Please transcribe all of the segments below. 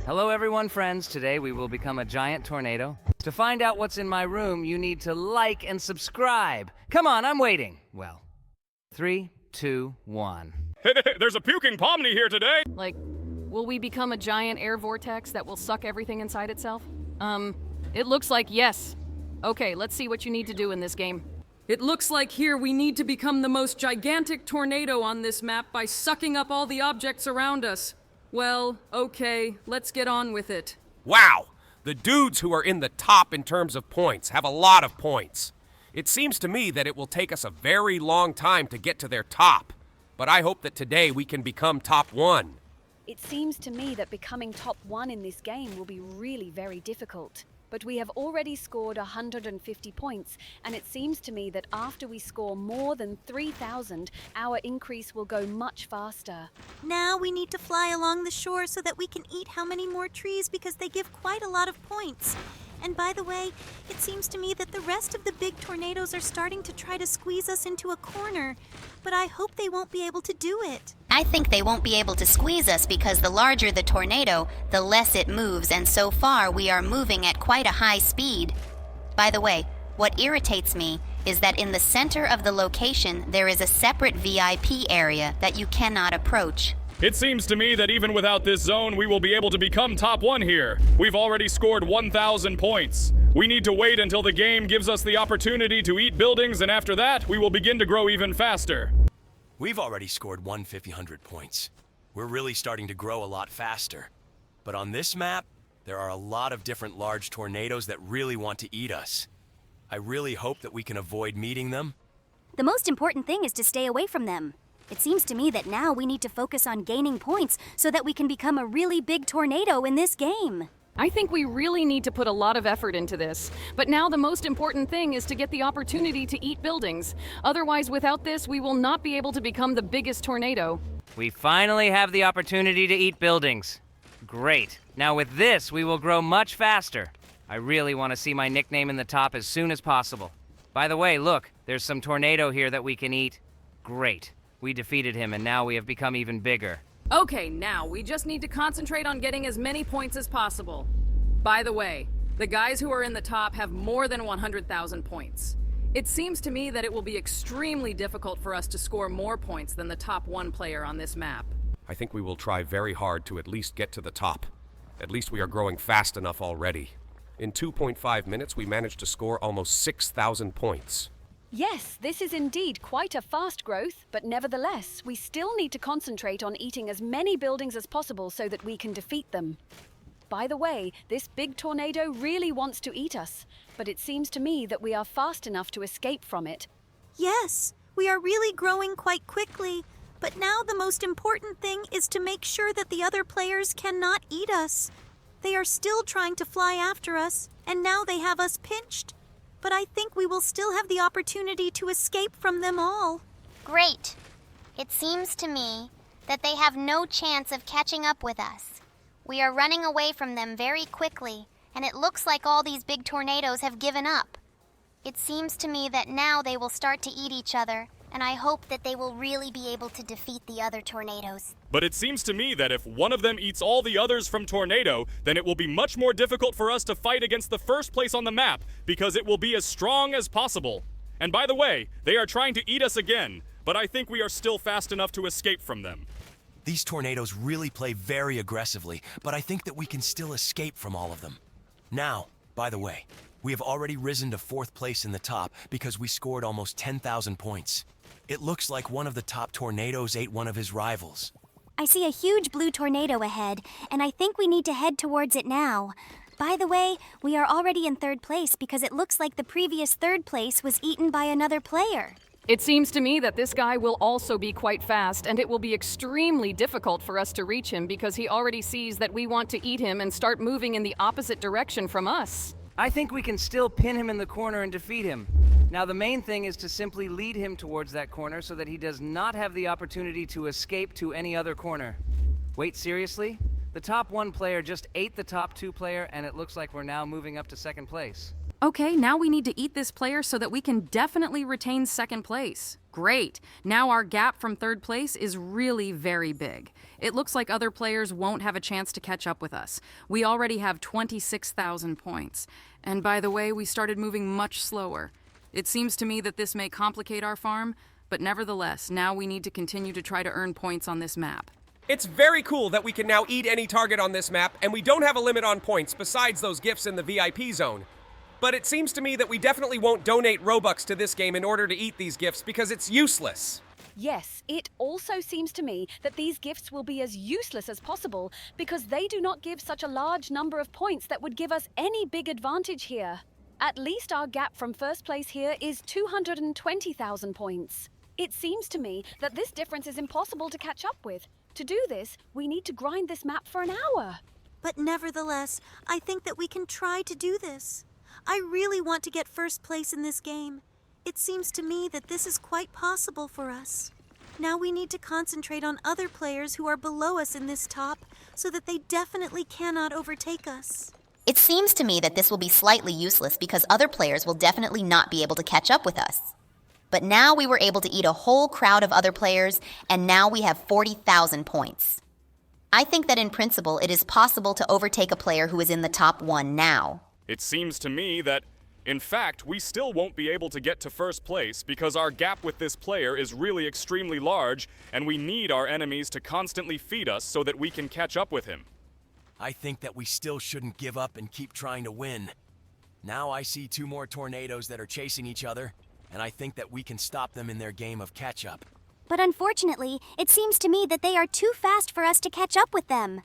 Hello everyone, friends. Today we will become a giant tornado. To find out what's in my room, you need to like and subscribe. Come on, I'm waiting. Well, 3, 2, 1. There's a puking pomni here today! Like, will we become a giant air vortex that will suck everything inside itself? It looks like yes. Okay, let's see what you need to do in this game. It looks like here we need to become the most gigantic tornado on this map by sucking up all the objects around us. Well, okay, let's get on with it. Wow! The dudes who are in the top in terms of points have a lot of points. It seems to me that it will take us a very long time to get to their top. But I hope that today we can become top 1. It seems to me that becoming top 1 in this game will be really very difficult. But we have already scored 150 points, and it seems to me that after we score more than 3,000, our increase will go much faster. Now we need to fly along the shore so that we can eat how many more trees because they give quite a lot of points. And by the way, it seems to me that the rest of the big tornadoes are starting to try to squeeze us into a corner, but I hope they won't be able to do it. I think they won't be able to squeeze us because the larger the tornado, the less it moves, and so far we are moving at quite a high speed. By the way, what irritates me is that in the center of the location there is a separate VIP area that you cannot approach. It seems to me that even without this zone, we will be able to become top 1 here. We've already scored 1,000 points. We need to wait until the game gives us the opportunity to eat buildings, and after that, we will begin to grow even faster. We've already scored 100 points. We're really starting to grow a lot faster. But on this map, there are a lot of different large tornadoes that really want to eat us. I really hope that we can avoid meeting them. The most important thing is to stay away from them. It seems to me that now we need to focus on gaining points so that we can become a really big tornado in this game. I think we really need to put a lot of effort into this. But now the most important thing is to get the opportunity to eat buildings. Otherwise, without this, we will not be able to become the biggest tornado. We finally have the opportunity to eat buildings. Great. Now with this, we will grow much faster. I really want to see my nickname in the top as soon as possible. By the way, look, there's some tornado here that we can eat. Great. We defeated him, and now we have become even bigger. Okay, now we just need to concentrate on getting as many points as possible. By the way, the guys who are in the top have more than 100,000 points. It seems to me that it will be extremely difficult for us to score more points than the top 1 player on this map. I think we will try very hard to at least get to the top. At least we are growing fast enough already. In 2.5 minutes, we managed to score almost 6,000 points. Yes, this is indeed quite a fast growth, but nevertheless, we still need to concentrate on eating as many buildings as possible so that we can defeat them. By the way, this big tornado really wants to eat us, but it seems to me that we are fast enough to escape from it. Yes, we are really growing quite quickly, but now the most important thing is to make sure that the other players cannot eat us. They are still trying to fly after us, and now they have us pinched. But I think we will still have the opportunity to escape from them all. Great. It seems to me that they have no chance of catching up with us. We are running away from them very quickly, and it looks like all these big tornadoes have given up. It seems to me that now they will start to eat each other, and I hope that they will really be able to defeat the other tornadoes. But it seems to me that if one of them eats all the others from tornado, then it will be much more difficult for us to fight against the first place on the map, because it will be as strong as possible. And by the way, they are trying to eat us again, but I think we are still fast enough to escape from them. These tornadoes really play very aggressively, but I think that we can still escape from all of them. Now, by the way, we have already risen to 4th place in the top because we scored almost 10,000 points. It looks like one of the top tornadoes ate one of his rivals. I see a huge blue tornado ahead, and I think we need to head towards it now. By the way, we are already in 3rd place because it looks like the previous 3rd place was eaten by another player. It seems to me that this guy will also be quite fast, and it will be extremely difficult for us to reach him because he already sees that we want to eat him and start moving in the opposite direction from us. I think we can still pin him in the corner and defeat him. Now the main thing is to simply lead him towards that corner so that he does not have the opportunity to escape to any other corner. Wait, seriously? The top 1 player just ate the top 2 player, and it looks like we're now moving up to 2nd place. Okay, now we need to eat this player so that we can definitely retain 2nd place. Great. Now our gap from third place is really very big. It looks like other players won't have a chance to catch up with us. We already have 26,000 points. And by the way, we started moving much slower. It seems to me that this may complicate our farm, but nevertheless, now we need to continue to try to earn points on this map. It's very cool that we can now eat any target on this map, and we don't have a limit on points besides those gifts in the VIP zone. But it seems to me that we definitely won't donate Robux to this game in order to eat these gifts because it's useless. Yes, it also seems to me that these gifts will be as useless as possible because they do not give such a large number of points that would give us any big advantage here. At least our gap from first place here is 220,000 points. It seems to me that this difference is impossible to catch up with. To do this, we need to grind this map for an hour. But nevertheless, I think that we can try to do this. I really want to get first place in this game. It seems to me that this is quite possible for us. Now we need to concentrate on other players who are below us in this top so that they definitely cannot overtake us. It seems to me that this will be slightly useless because other players will definitely not be able to catch up with us. But now we were able to eat a whole crowd of other players, and now we have 40,000 points. I think that in principle it is possible to overtake a player who is in the top 1 now. It seems to me that, in fact, we still won't be able to get to first place because our gap with this player is really extremely large, and we need our enemies to constantly feed us so that we can catch up with him. I think that we still shouldn't give up and keep trying to win. Now I see 2 more tornadoes that are chasing each other, and I think that we can stop them in their game of catch-up. But unfortunately, it seems to me that they are too fast for us to catch up with them.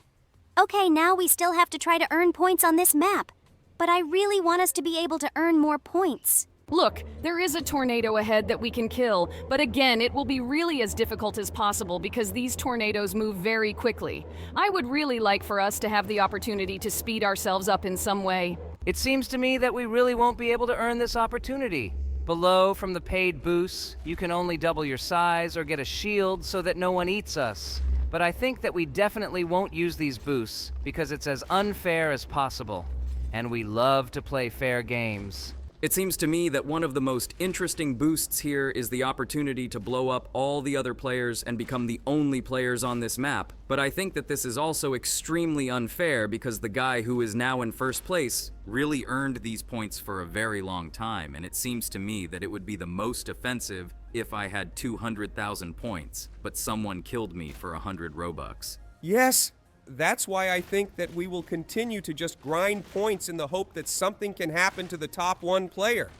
Okay, now we still have to try to earn points on this map. But I really want us to be able to earn more points. Look, there is a tornado ahead that we can kill, but again, it will be really as difficult as possible because these tornadoes move very quickly. I would really like for us to have the opportunity to speed ourselves up in some way. It seems to me that we really won't be able to earn this opportunity. Below, from the paid boosts, you can only double your size or get a shield so that no one eats us. But I think that we definitely won't use these boosts because it's as unfair as possible. And we love to play fair games. It seems to me that one of the most interesting boosts here is the opportunity to blow up all the other players and become the only players on this map. But I think that this is also extremely unfair because the guy who is now in first place really earned these points for a very long time, and it seems to me that it would be the most offensive if I had 200,000 points, but someone killed me for 100 Robux. Yes, that's why I think that we will continue to just grind points in the hope that something can happen to the top 1 player.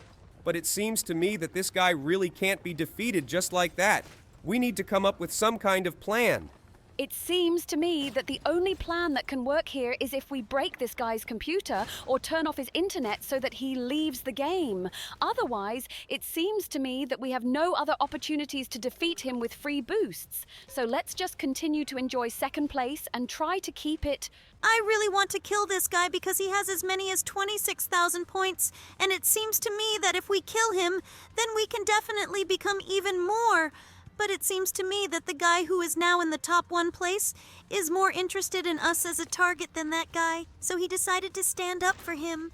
But it seems to me that this guy really can't be defeated just like that. We need to come up with some kind of plan. It seems to me that the only plan that can work here is if we break this guy's computer or turn off his internet so that he leaves the game. Otherwise, it seems to me that we have no other opportunities to defeat him with free boosts. So let's just continue to enjoy second place and try to keep it. I really want to kill this guy because he has as many as 26,000 points, and it seems to me that if we kill him, then we can definitely become even more. But it seems to me that the guy who is now in the top 1 place is more interested in us as a target than that guy, so he decided to stand up for him.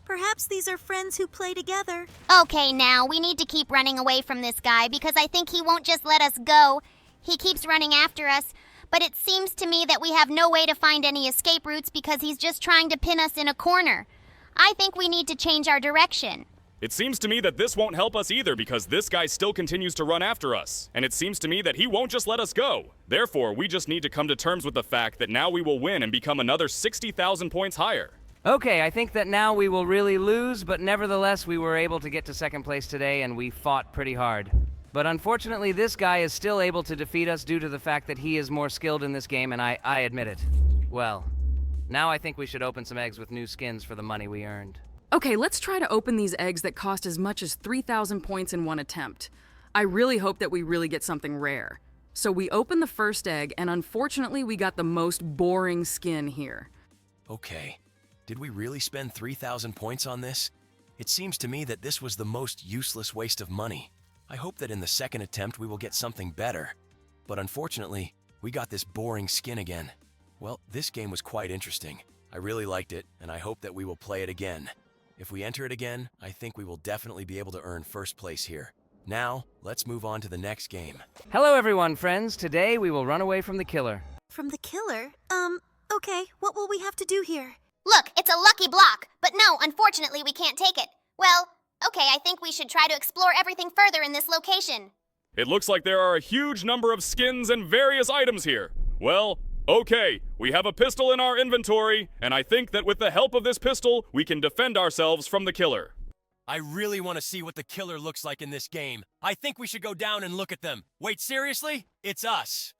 Perhaps these are friends who play together. Okay, now we need to keep running away from this guy because I think he won't just let us go. He keeps running after us, but it seems to me that we have no way to find any escape routes because he's just trying to pin us in a corner. I think we need to change our direction. It seems to me that this won't help us either because this guy still continues to run after us. And it seems to me that he won't just let us go. Therefore, we just need to come to terms with the fact that now we will win and become another 60,000 points higher. Okay, I think that now we will really lose, but nevertheless we were able to get to second place today and we fought pretty hard. But unfortunately this guy is still able to defeat us due to the fact that he is more skilled in this game, and I admit it. Well, now I think we should open some eggs with new skins for the money we earned. Okay, let's try to open these eggs that cost as much as 3,000 points in one attempt. I really hope that we really get something rare. So we opened the first egg, and unfortunately we got the most boring skin here. Okay, did we really spend 3,000 points on this? It seems to me that this was the most useless waste of money. I hope that in the second attempt we will get something better. But unfortunately, we got this boring skin again. Well, this game was quite interesting. I really liked it, and I hope that we will play it again. If we enter it again, I think we will definitely be able to earn first place here. Now, let's move on to the next game. Hello, everyone, friends. Today we will run away from the killer. From the killer? Okay, what will we have to do here? Look, it's a lucky block, but no, unfortunately we can't take it. Well, okay, I think we should try to explore everything further in this location. It looks like there are a huge number of skins and various items here. Well, okay, we have a pistol in our inventory, and I think that with the help of this pistol, we can defend ourselves from the killer. I really want to see what the killer looks like in this game. I think we should go down and look at them. Wait, seriously? It's us.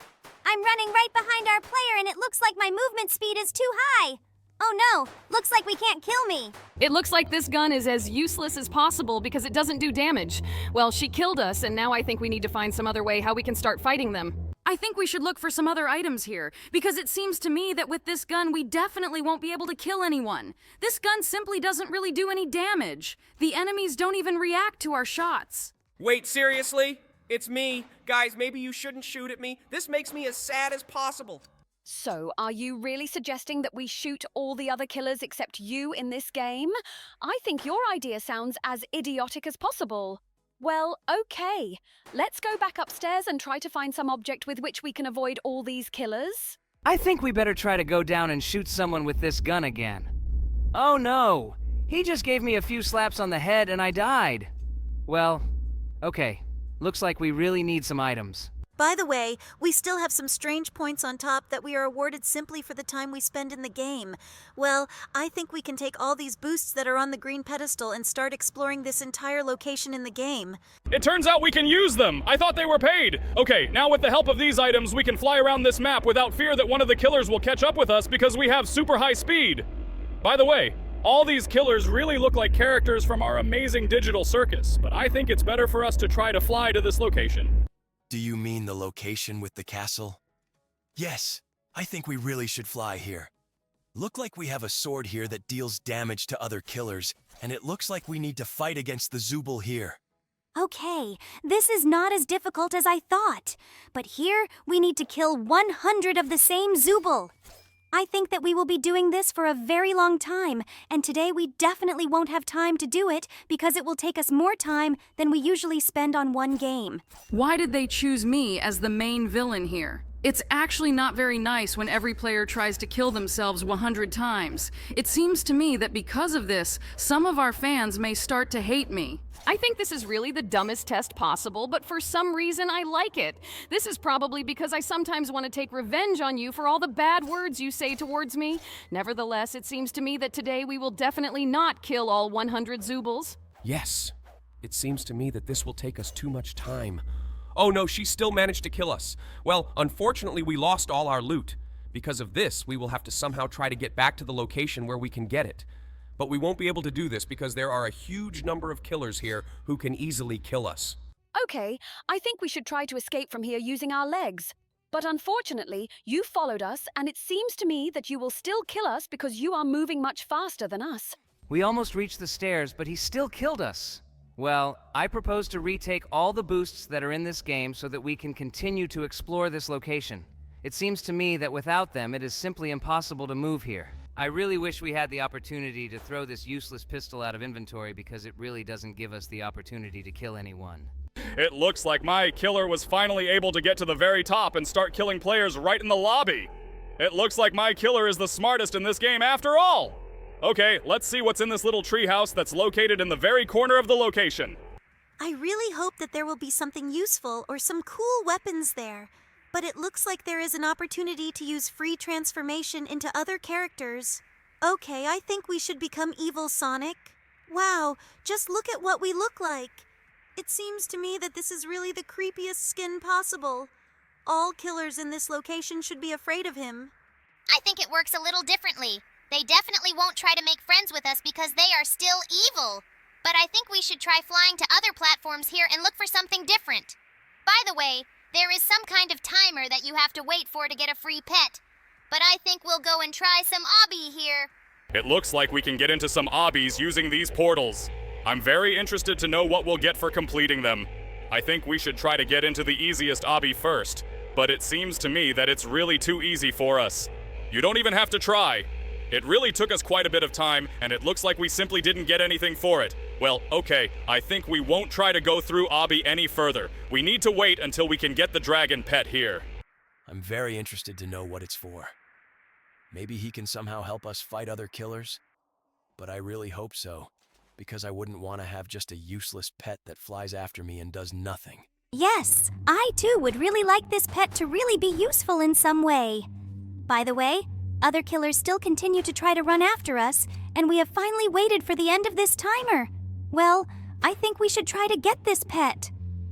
I'm running right behind our player and it looks like my movement speed is too high. Oh no, looks like we can't kill me. It looks like this gun is as useless as possible because it doesn't do damage. Well, she killed us, and now I think we need to find some other way how we can start fighting them. I think we should look for some other items here, because it seems to me that with this gun we definitely won't be able to kill anyone. This gun simply doesn't really do any damage. The enemies don't even react to our shots. Wait, seriously? It's me. Guys, maybe you shouldn't shoot at me. This makes me as sad as possible. So, are you really suggesting that we shoot all the other killers except you in this game? I think your idea sounds as idiotic as possible. Well, okay. Let's go back upstairs and try to find some object with which we can avoid all these killers. I think we better try to go down and shoot someone with this gun again. Oh no! He just gave me a few slaps on the head and I died. Well, okay. Looks like we really need some items. By the way, we still have some strange points on top that we are awarded simply for the time we spend in the game. Well, I think we can take all these boosts that are on the green pedestal and start exploring this entire location in the game. It turns out we can use them! I thought they were paid! Okay, now with the help of these items, we can fly around this map without fear that one of the killers will catch up with us because we have super high speed. By the way, all these killers really look like characters from our amazing digital circus, but I think it's better for us to try to fly to this location. Do you mean the location with the castle? Yes, I think we really should fly here. Look like we have a sword here that deals damage to other killers, and it looks like we need to fight against the Zooble here. Okay, this is not as difficult as I thought. But here, we need to kill 100 of the same Zooble. I think that we will be doing this for a very long time, and today we definitely won't have time to do it because it will take us more time than we usually spend on one game. Why did they choose me as the main villain here? It's actually not very nice when every player tries to kill themselves 100 times. It seems to me that because of this, some of our fans may start to hate me. I think this is really the dumbest test possible, but for some reason I like it. This is probably because I sometimes want to take revenge on you for all the bad words you say towards me. Nevertheless, it seems to me that today we will definitely not kill all 100 Zoobles. Yes. It seems to me that this will take us too much time. Oh no, she still managed to kill us. Well, unfortunately, we lost all our loot. Because of this, we will have to somehow try to get back to the location where we can get it. But we won't be able to do this because there are a huge number of killers here who can easily kill us. Okay, I think we should try to escape from here using our legs. But unfortunately, you followed us, and it seems to me that you will still kill us because you are moving much faster than us. We almost reached the stairs, but he still killed us. Well, I propose to retake all the boosts that are in this game so that we can continue to explore this location. It seems to me that without them, it is simply impossible to move here. I really wish we had the opportunity to throw this useless pistol out of inventory because it really doesn't give us the opportunity to kill anyone. It looks like my killer was finally able to get to the very top and start killing players right in the lobby. It looks like my killer is the smartest in this game after all. Okay, let's see what's in this little treehouse that's located in the very corner of the location. I really hope that there will be something useful or some cool weapons there. But it looks like there is an opportunity to use free transformation into other characters. Okay, I think we should become evil Sonic. Wow, just look at what we look like. It seems to me that this is really the creepiest skin possible. All killers in this location should be afraid of him. I think it works a little differently. They definitely won't try to make friends with us because they are still evil. But I think we should try flying to other platforms here and look for something different. By the way, there is some kind of timer that you have to wait for to get a free pet. But I think we'll go and try some obby here. It looks like we can get into some obbies using these portals. I'm very interested to know what we'll get for completing them. I think we should try to get into the easiest obby first, but it seems to me that it's really too easy for us. You don't even have to try. It really took us quite a bit of time, and it looks like we simply didn't get anything for it. Well, okay, I think we won't try to go through Obby any further. We need to wait until we can get the dragon pet here. I'm very interested to know what it's for. Maybe he can somehow help us fight other killers? But I really hope so, because I wouldn't want to have just a useless pet that flies after me and does nothing. Yes, I too would really like this pet to really be useful in some way. By the way, other killers still continue to try to run after us, and we have finally waited for the end of this timer. Well, I think we should try to get this pet.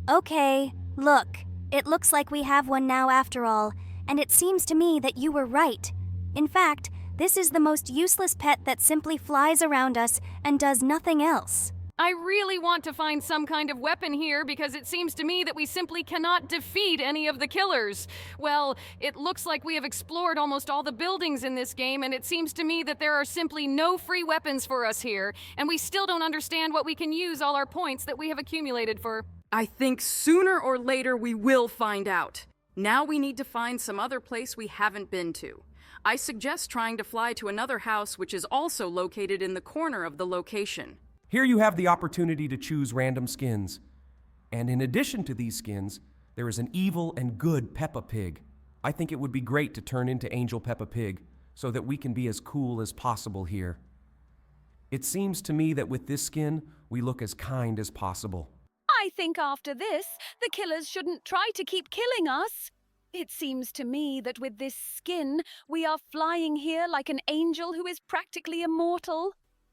Okay, look, it looks like we have one now after all, and it seems to me that you were right. In fact, this is the most useless pet that simply flies around us and does nothing else. I really want to find some kind of weapon here because it seems to me that we simply cannot defeat any of the killers. Well, it looks like we have explored almost all the buildings in this game, and it seems to me that there are simply no free weapons for us here, and we still don't understand what we can use all our points that we have accumulated for. I think sooner or later we will find out. Now we need to find some other place we haven't been to. I suggest trying to fly to another house which is also located in the corner of the location. Here you have the opportunity to choose random skins. And in addition to these skins, there is an evil and good Peppa Pig. I think it would be great to turn into Angel Peppa Pig so that we can be as cool as possible here. It seems to me that with this skin, we look as kind as possible. I think after this, the killers shouldn't try to keep killing us. It seems to me that with this skin, we are flying here like an angel who is practically immortal.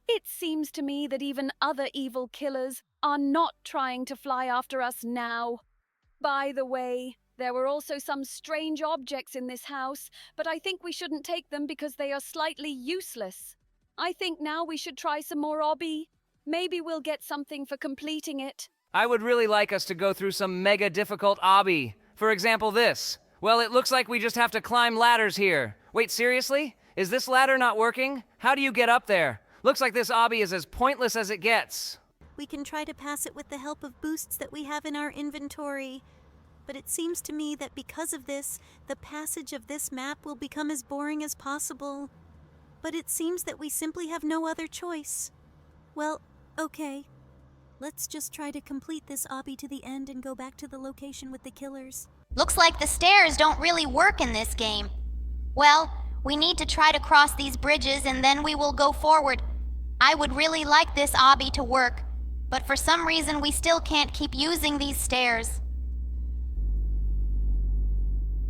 It seems to me that even other evil killers are not trying to fly after us now. By the way, there were also some strange objects in this house, but I think we shouldn't take them because they are slightly useless. I think now we should try some more obby. Maybe we'll get something for completing it. I would really like us to go through some mega difficult obby. For example, this. Well, it looks like we just have to climb ladders here. Wait, seriously? Is this ladder not working? How do you get up there? Looks like this obby is as pointless as it gets. We can try to pass it with the help of boosts that we have in our inventory. But it seems to me that because of this, the passage of this map will become as boring as possible. But it seems that we simply have no other choice. Well, okay. Let's just try to complete this obby to the end and go back to the location with the killers. Looks like the stairs don't really work in this game. Well, we need to try to cross these bridges and then we will go forward. I would really like this obby to work, but for some reason we still can't keep using these stairs.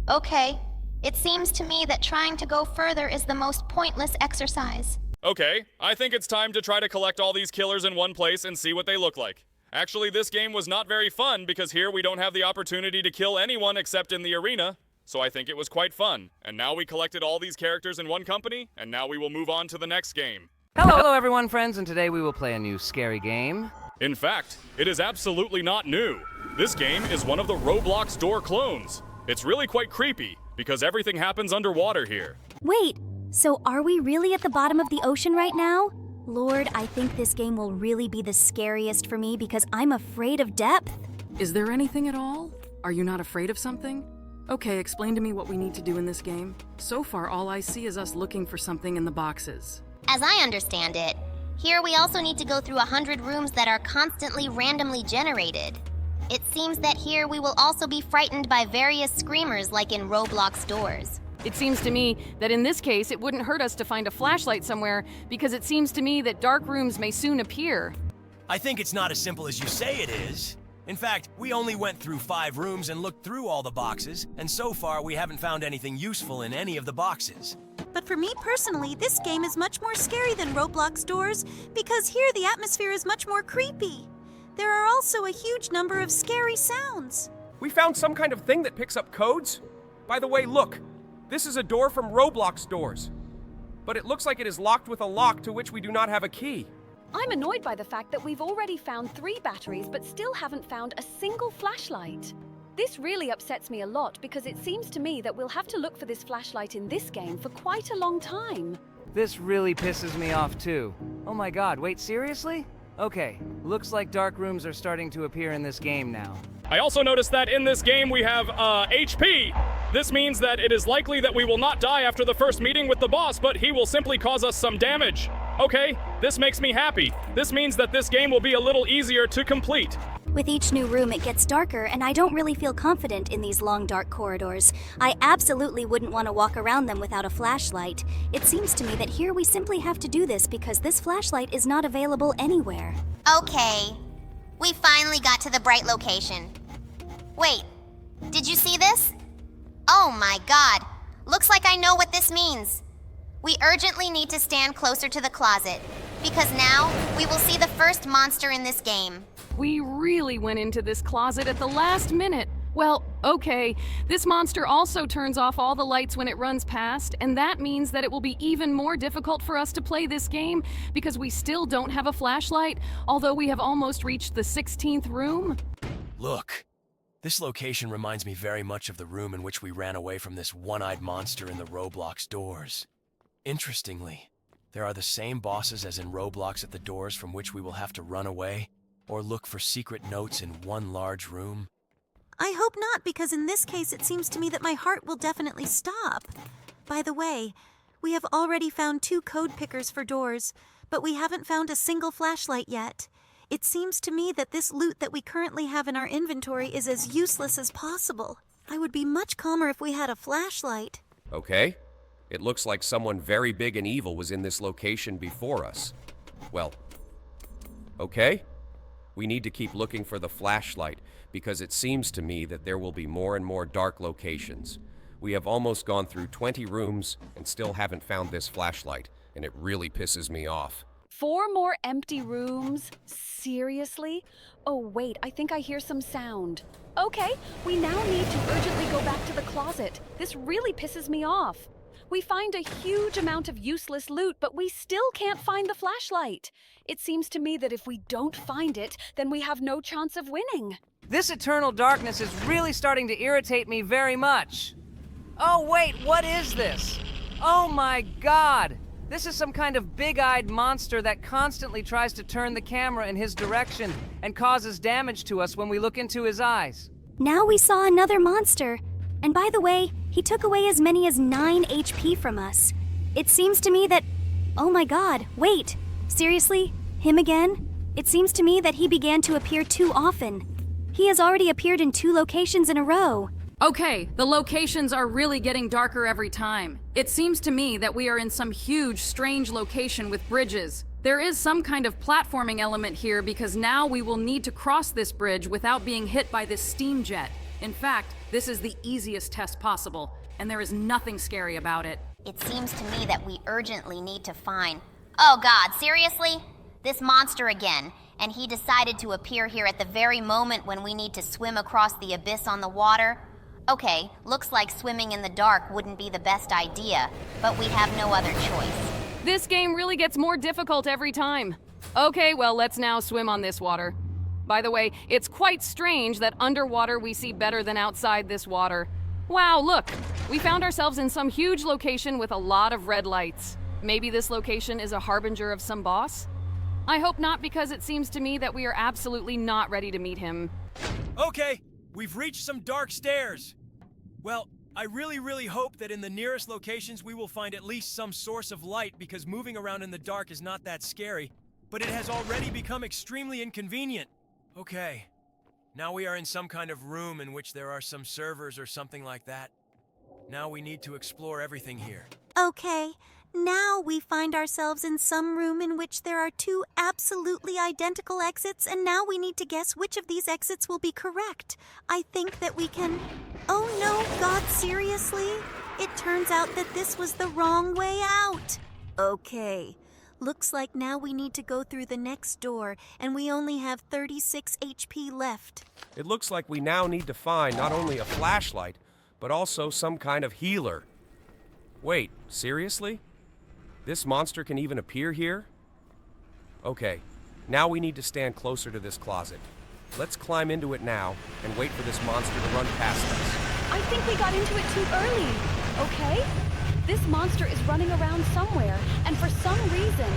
Okay, it seems to me that trying to go further is the most pointless exercise. Okay, I think it's time to try to collect all these killers in one place and see what they look like. Actually, this game was not very fun because here we don't have the opportunity to kill anyone except in the arena. So I think it was quite fun. And now we collected all these characters in one company, and now we will move on to the next game. Hello everyone, friends, and today we will play a new scary game. In fact, it is absolutely not new. This game is one of the Roblox door clones. It's really quite creepy because everything happens underwater here. Wait, so are we really at the bottom of the ocean right now? Lord, I think this game will really be the scariest for me because I'm afraid of depth. Is there anything at all? Are you not afraid of something? Okay, explain to me what we need to do in this game. So far, all I see is us looking for something in the boxes. As I understand it, here we also need to go through 100 rooms that are constantly randomly generated. It seems that here we will also be frightened by various screamers like in Roblox doors. It seems to me that in this case, it wouldn't hurt us to find a flashlight somewhere because it seems to me that dark rooms may soon appear. I think it's not as simple as you say it is. In fact, we only went through 5 rooms and looked through all the boxes, and so far we haven't found anything useful in any of the boxes. But for me personally, this game is much more scary than Roblox doors because here the atmosphere is much more creepy. There are also a huge number of scary sounds. We found some kind of thing that picks up codes. By the way, look. This is a door from Roblox doors. But it looks like it is locked with a lock to which we do not have a key. I'm annoyed by the fact that we've already found 3 batteries but still haven't found a single flashlight. This really upsets me a lot because it seems to me that we'll have to look for this flashlight in this game for quite a long time. This really pisses me off too. Oh my god, wait, seriously? Okay, looks like dark rooms are starting to appear in this game now. I also noticed that in this game we have, HP. This means that it is likely that we will not die after the first meeting with the boss, but he will simply cause us some damage. Okay, this makes me happy. This means that this game will be a little easier to complete. With each new room, it gets darker, and I don't really feel confident in these long, dark corridors. I absolutely wouldn't want to walk around them without a flashlight. It seems to me that here we simply have to do this because this flashlight is not available anywhere. Okay, we finally got to the bright location. Wait, did you see this? Oh my god, looks like I know what this means. We urgently need to stand closer to the closet, because now we will see the first monster in this game. We really went into this closet at the last minute. Well, okay, this monster also turns off all the lights when it runs past, and that means that it will be even more difficult for us to play this game because we still don't have a flashlight, although we have almost reached the 16th room. Look, this location reminds me very much of the room in which we ran away from this one-eyed monster in the Roblox doors. Interestingly, there are the same bosses as in Roblox at the doors from which we will have to run away or look for secret notes in one large room. I hope not, because in this case it seems to me that my heart will definitely stop. By the way, we have already found 2 code pickers for doors, but we haven't found a single flashlight yet. It seems to me that this loot that we currently have in our inventory is as useless as possible. I would be much calmer if we had a flashlight. Okay. It looks like someone very big and evil was in this location before us. Well, okay. We need to keep looking for the flashlight because it seems to me that there will be more and more dark locations. We have almost gone through 20 rooms and still haven't found this flashlight, and it really pisses me off. 4 more empty rooms? Seriously? Oh wait, I think I hear some sound. Okay, we now need to urgently go back to the closet. This really pisses me off. We find a huge amount of useless loot, but we still can't find the flashlight. It seems to me that if we don't find it, then we have no chance of winning. This eternal darkness is really starting to irritate me very much. Oh wait, what is this? Oh my god! This is some kind of big-eyed monster that constantly tries to turn the camera in his direction and causes damage to us when we look into his eyes. Now we saw another monster. And by the way, he took away as many as 9 HP from us. It seems to me that... Oh my god, wait. Seriously? Him again? It seems to me that he began to appear too often. He has already appeared in 2 locations in a row. Okay, the locations are really getting darker every time. It seems to me that we are in some huge, strange location with bridges. There is some kind of platforming element here because now we will need to cross this bridge without being hit by this steam jet. In fact, this is the easiest test possible, and there is nothing scary about it. It seems to me that we urgently need to find... Oh god, seriously? This monster again, and he decided to appear here at the very moment when we need to swim across the abyss on the water? Okay, looks like swimming in the dark wouldn't be the best idea, but we have no other choice. This game really gets more difficult every time. Okay, well, let's now swim on this water. By the way, it's quite strange that underwater we see better than outside this water. Wow, look! We found ourselves in some huge location with a lot of red lights. Maybe this location is a harbinger of some boss? I hope not, because it seems to me that we are absolutely not ready to meet him. Okay, we've reached some dark stairs. Well, I really hope that in the nearest locations we will find at least some source of light because moving around in the dark is not that scary, but it has already become extremely inconvenient. Okay, now we are in some kind of room in which there are some servers or something like that. Now we need to explore everything here. Okay, now we find ourselves in some room in which there are 2 absolutely identical exits, and now we need to guess which of these exits will be correct. I think that we can... Oh no, God, seriously? It turns out that this was the wrong way out. Okay. Looks like now we need to go through the next door, and we only have 36 HP left. It looks like we now need to find not only a flashlight, but also some kind of healer. Wait, seriously? This monster can even appear here? Okay, now we need to stand closer to this closet. Let's climb into it now and wait for this monster to run past us. I think we got into it too early. Okay? This monster is running around somewhere, and for some reason...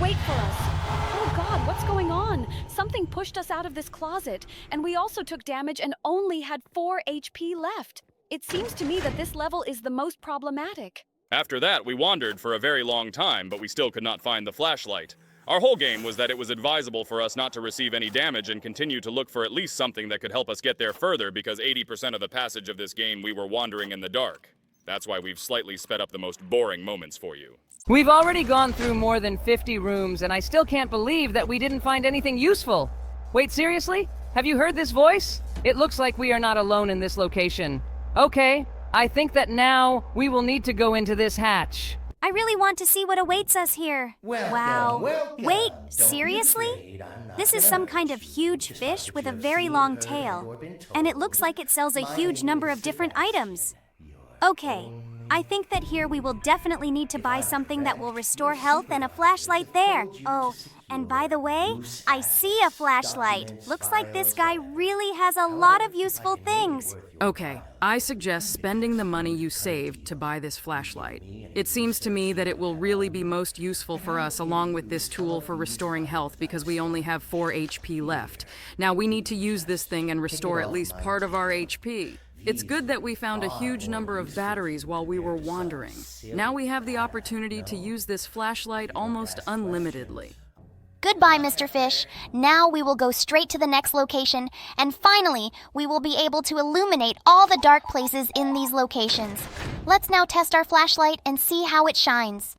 Wait for us. Oh god, what's going on? Something pushed us out of this closet, and we also took damage and only had 4 HP left. It seems to me that this level is the most problematic. After that, we wandered for a very long time, but we still could not find the flashlight. Our whole game was that it was advisable for us not to receive any damage and continue to look for at least something that could help us get there further, because 80% of the passage of this game we were wandering in the dark. That's why we've slightly sped up the most boring moments for you. We've already gone through more than 50 rooms, and I still can't believe that we didn't find anything useful. Wait, seriously? Have you heard this voice? It looks like we are not alone in this location. Okay, I think that now we will need to go into this hatch. I really want to see what awaits us here. Wow. Wait, seriously? This is some kind of huge fish with a very long tail. And it looks like it sells a huge number of different items. Okay, I think that here we will definitely need to buy something that will restore health and a flashlight there. Oh, and by the way, I see a flashlight. Looks like this guy really has a lot of useful things. Okay, I suggest spending the money you saved to buy this flashlight. It seems to me that it will really be most useful for us along with this tool for restoring health because we only have 4 HP left. Now we need to use this thing and restore at least part of our HP. It's good that we found a huge number of batteries while we were wandering. Now we have the opportunity to use this flashlight almost unlimitedly. Goodbye, Mr. Fish. Now we will go straight to the next location, and finally, we will be able to illuminate all the dark places in these locations. Let's now test our flashlight and see how it shines.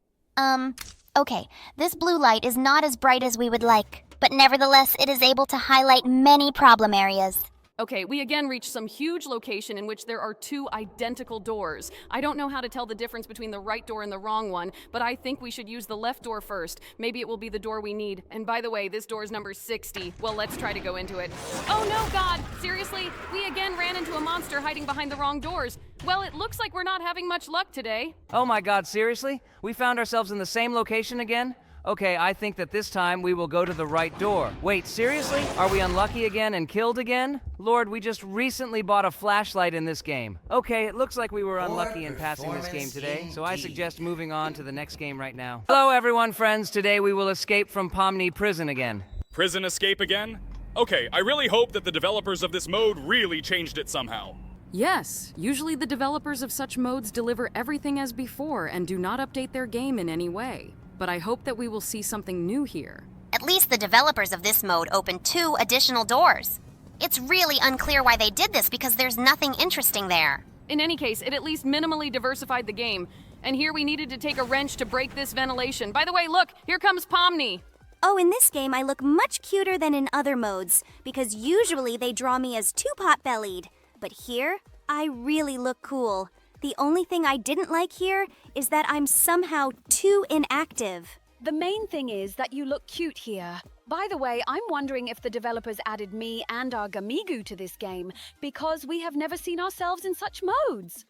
Okay, this blue light is not as bright as we would like, but nevertheless, it is able to highlight many problem areas. Okay, we again reached some huge location in which there are 2 identical doors. I don't know how to tell the difference between the right door and the wrong one, but I think we should use the left door first. Maybe it will be the door we need. And by the way, this door is number 60. Well, let's try to go into it. Oh no, God! Seriously? We again ran into a monster hiding behind the wrong doors. Well, it looks like we're not having much luck today. Oh my God, seriously? We found ourselves in the same location again? Okay, I think that this time we will go to the right door. Wait, seriously? Are we unlucky again and killed again? Lord, we just recently bought a flashlight in this game. Okay, it looks like we were unlucky in passing this game today, so I suggest moving on to the next game right now. Hello everyone, friends. Today we will escape from Pomni Prison again. Prison escape again? Okay, I really hope that the developers of this mode really changed it somehow. Yes, usually the developers of such modes deliver everything as before and do not update their game in any way. But I hope that we will see something new here. At least the developers of this mode opened 2 additional doors. It's really unclear why they did this because there's nothing interesting there. In any case, it at least minimally diversified the game. And here we needed to take a wrench to break this ventilation. By the way, look, here comes Pomni. Oh, in this game I look much cuter than in other modes, because usually they draw me as too pot-bellied. But here, I really look cool. The only thing I didn't like here is that I'm somehow too inactive. The main thing is that you look cute here. By the way, I'm wondering if the developers added me and our Gamigu to this game, because we have never seen ourselves in such modes.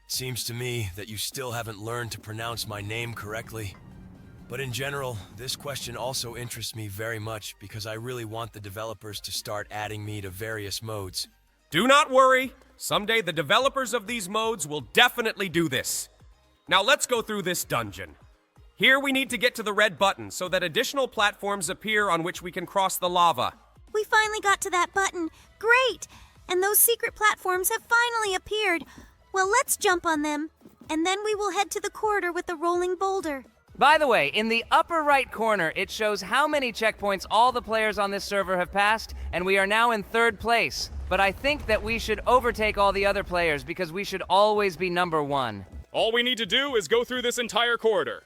Seems to me that you still haven't learned to pronounce my name correctly. But in general, this question also interests me very much because I really want the developers to start adding me to various modes. Do not worry. Someday the developers of these modes will definitely do this. Now let's go through this dungeon. Here we need to get to the red button so that additional platforms appear on which we can cross the lava. We finally got to that button. Great! And those secret platforms have finally appeared. Well, let's jump on them. And then we will head to the corridor with the rolling boulder. By the way, in the upper right corner, it shows how many checkpoints all the players on this server have passed, and we are now in 3rd place. But I think that we should overtake all the other players because we should always be number 1. All we need to do is go through this entire corridor.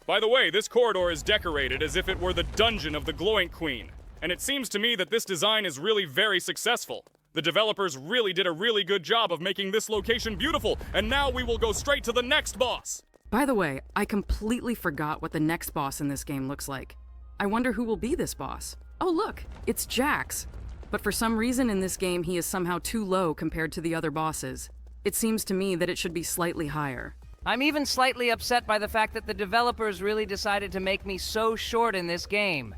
By the way, this corridor is decorated as if it were the dungeon of the Glowing Queen. And it seems to me that this design is really very successful. The developers really did a really good job of making this location beautiful, and now we will go straight to the next boss. By the way, I completely forgot what the next boss in this game looks like. I wonder who will be this boss. Oh look, it's Jax. But for some reason in this game he is somehow too low compared to the other bosses. It seems to me that it should be slightly higher. I'm even slightly upset by the fact that the developers really decided to make me so short in this game.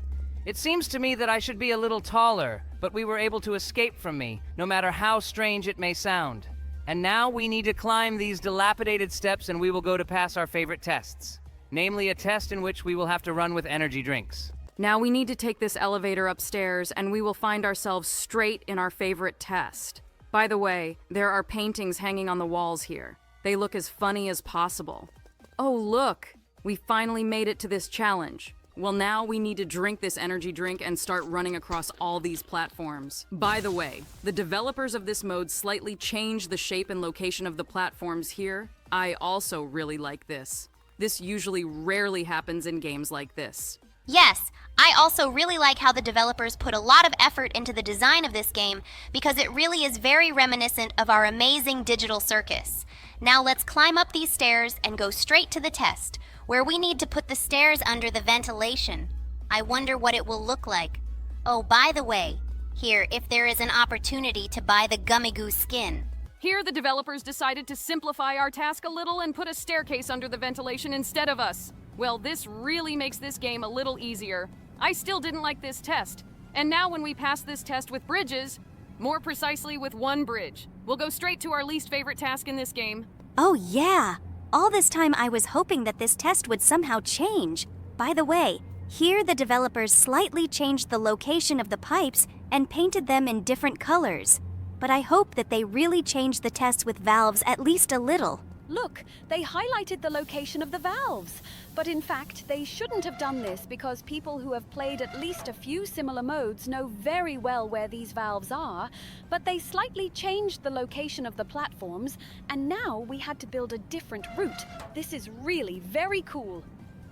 It seems to me that I should be a little taller, but we were able to escape from me, no matter how strange it may sound. And now we need to climb these dilapidated steps and we will go to pass our favorite tests. Namely, a test in which we will have to run with energy drinks. Now we need to take this elevator upstairs and we will find ourselves straight in our favorite test. By the way, there are paintings hanging on the walls here. They look as funny as possible. Oh, look! We finally made it to this challenge. Well, now we need to drink this energy drink and start running across all these platforms. By the way, the developers of this mode slightly changed the shape and location of the platforms here. I also really like this. This usually rarely happens in games like this. Yes, I also really like how the developers put a lot of effort into the design of this game because it really is very reminiscent of our amazing digital circus. Now let's climb up these stairs and go straight to the test, where we need to put the stairs under the ventilation. I wonder what it will look like. Oh, by the way, here, if there is an opportunity to buy the Gummy Goo skin. Here, the developers decided to simplify our task a little and put a staircase under the ventilation instead of us. Well, this really makes this game a little easier. I still didn't like this test. And now when we pass this test with bridges, more precisely with one bridge, we'll go straight to our least favorite task in this game. Oh, yeah. All this time I was hoping that this test would somehow change. By the way, here the developers slightly changed the location of the pipes and painted them in different colors. But I hope that they really changed the test with valves at least a little. Look, they highlighted the location of the valves. But in fact, they shouldn't have done this because people who have played at least a few similar modes know very well where these valves are. But they slightly changed the location of the platforms, and now we had to build a different route. This is really very cool.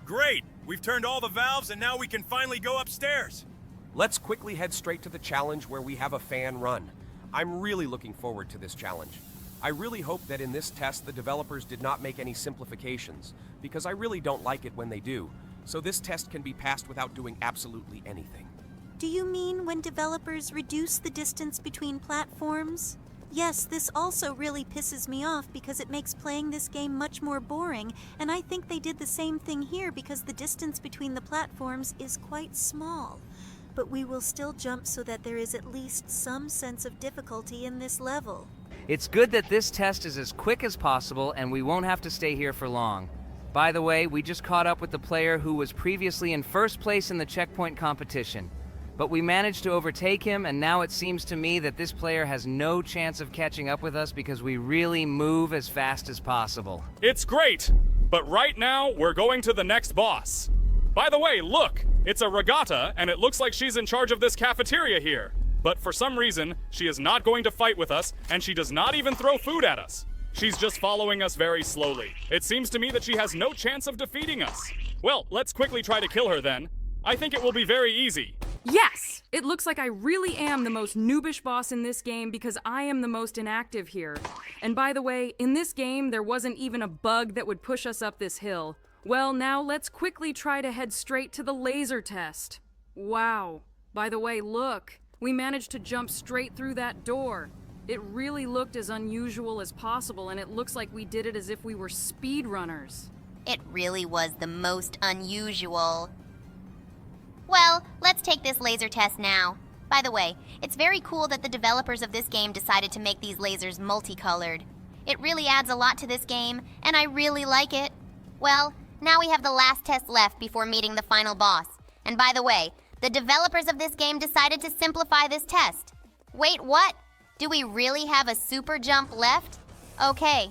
Great! We've turned all the valves and now we can finally go upstairs. Let's quickly head straight to the challenge where we have a fan run. I'm really looking forward to this challenge. I really hope that in this test the developers did not make any simplifications, because I really don't like it when they do, so this test can be passed without doing absolutely anything. Do you mean when developers reduce the distance between platforms? Yes, this also really pisses me off because it makes playing this game much more boring, and I think they did the same thing here because the distance between the platforms is quite small. But we will still jump so that there is at least some sense of difficulty in this level. It's good that this test is as quick as possible and we won't have to stay here for long. By the way, we just caught up with the player who was previously in first place in the checkpoint competition. But we managed to overtake him, and now it seems to me that this player has no chance of catching up with us because we really move as fast as possible. It's great! But right now, we're going to the next boss. By the way, look! It's a regatta, and it looks like she's in charge of this cafeteria here. But for some reason, she is not going to fight with us, and she does not even throw food at us. She's just following us very slowly. It seems to me that she has no chance of defeating us. Well, let's quickly try to kill her then. I think it will be very easy. Yes! It looks like I really am the most noobish boss in this game because I am the most inactive here. And by the way, in this game, there wasn't even a bug that would push us up this hill. Well, now let's quickly try to head straight to the laser test. Wow. By the way, look. We managed to jump straight through that door. It really looked as unusual as possible, and it looks like we did it as if we were speedrunners. It really was the most unusual. Well, let's take this laser test now. By the way, it's very cool that the developers of this game decided to make these lasers multicolored. It really adds a lot to this game, and I really like it. Well, now we have the last test left before meeting the final boss. And by the way, the developers of this game decided to simplify this test. Wait, what? Do we really have a super jump left? Okay,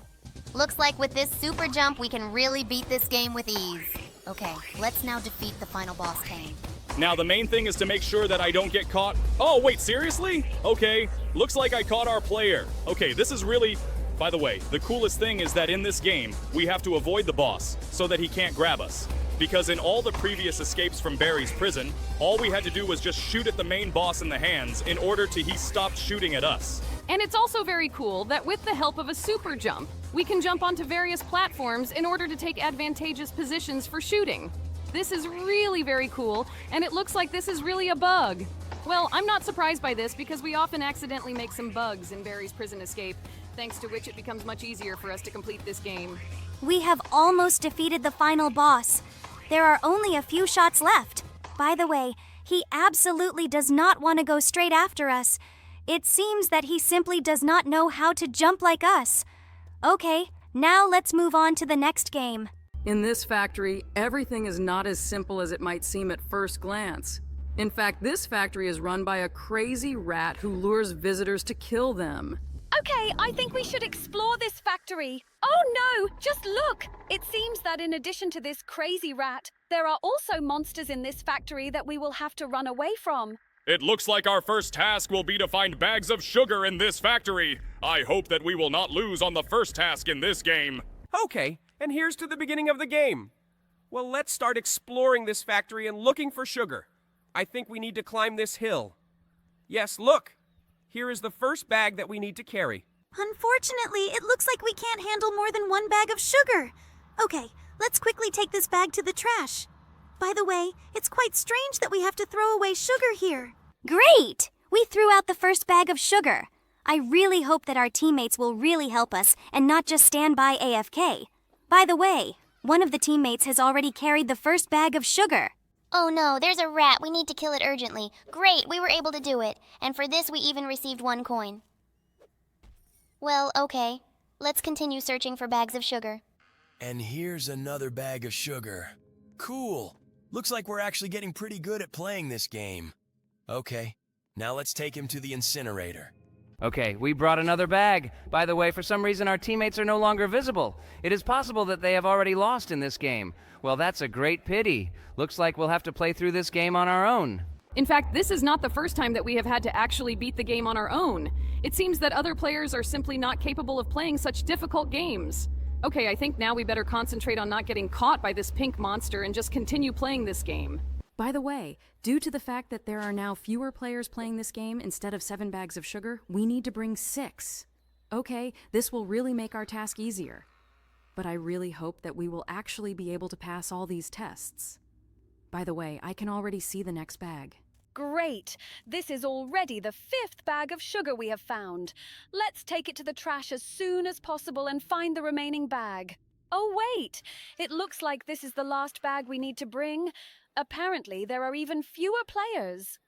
looks like with this super jump we can really beat this game with ease. Okay, let's now defeat the final boss Kane. Now the main thing is to make sure that I don't get caught. Oh, wait, seriously? Okay, looks like I caught our player. Okay, this is really... By the way, the coolest thing is that in this game, we have to avoid the boss so that he can't grab us. Because in all the previous escapes from Barry's prison, all we had to do was just shoot at the main boss in the hands in order to he stopped shooting at us. And it's also very cool that with the help of a super jump, we can jump onto various platforms in order to take advantageous positions for shooting. This is really very cool, and it looks like this is really a bug. Well, I'm not surprised by this because we often accidentally make some bugs in Barry's prison escape, thanks to which it becomes much easier for us to complete this game. We have almost defeated the final boss. There are only a few shots left. By the way, he absolutely does not want to go straight after us. It seems that he simply does not know how to jump like us. Okay, now let's move on to the next game. In this factory, everything is not as simple as it might seem at first glance. In fact, this factory is run by a crazy rat who lures visitors to kill them. Okay, I think we should explore this factory. Oh no, just look! It seems that in addition to this crazy rat, there are also monsters in this factory that we will have to run away from. It looks like our first task will be to find bags of sugar in this factory. I hope that we will not lose on the first task in this game. Okay, and here's to the beginning of the game. Well, let's start exploring this factory and looking for sugar. I think we need to climb this hill. Yes, look! Here is the first bag that we need to carry. Unfortunately, it looks like we can't handle more than one bag of sugar. Okay, let's quickly take this bag to the trash. By the way, it's quite strange that we have to throw away sugar here. Great! We threw out the first bag of sugar. I really hope that our teammates will really help us and not just stand by AFK. By the way, one of the teammates has already carried the first bag of sugar. Oh no, there's a rat. We need to kill it urgently. Great, we were able to do it. And for this, we even received 1 coin. Well, okay. Let's continue searching for bags of sugar. And here's another bag of sugar. Cool. Looks like we're actually getting pretty good at playing this game. Okay, now let's take him to the incinerator. Okay, we brought another bag. By the way, for some reason our teammates are no longer visible. It is possible that they have already lost in this game. Well, that's a great pity. Looks like we'll have to play through this game on our own. In fact, this is not the first time that we have had to actually beat the game on our own. It seems that other players are simply not capable of playing such difficult games. Okay, I think now we better concentrate on not getting caught by this pink monster and just continue playing this game. By the way, due to the fact that there are now fewer players playing this game instead of 7 bags of sugar, we need to bring 6. Okay, this will really make our task easier. But I really hope that we will actually be able to pass all these tests. By the way, I can already see the next bag. Great! This is already the 5th bag of sugar we have found. Let's take it to the trash as soon as possible and find the remaining bag. Oh wait! It looks like this is the last bag we need to bring. Apparently, there are even fewer players.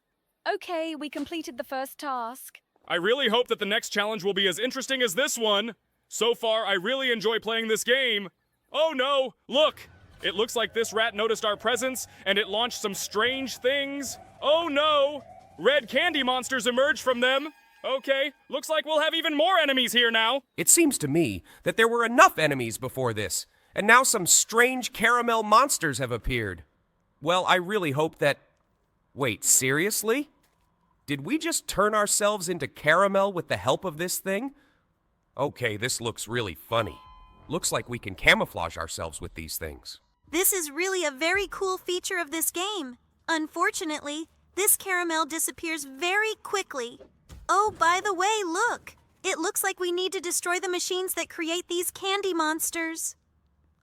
Okay, we completed the first task. I really hope that the next challenge will be as interesting as this one. So far, I really enjoy playing this game. Oh no, look! It looks like this rat noticed our presence, and it launched some strange things. Oh no! Red candy monsters emerged from them. Okay, looks like we'll have even more enemies here now. It seems to me that there were enough enemies before this, and now some strange caramel monsters have appeared. Well, I really hope that... Wait, seriously? Did we just turn ourselves into caramel with the help of this thing? Okay, this looks really funny. Looks like we can camouflage ourselves with these things. This is really a very cool feature of this game. Unfortunately, this caramel disappears very quickly. Oh, by the way, look! It looks like we need to destroy the machines that create these candy monsters.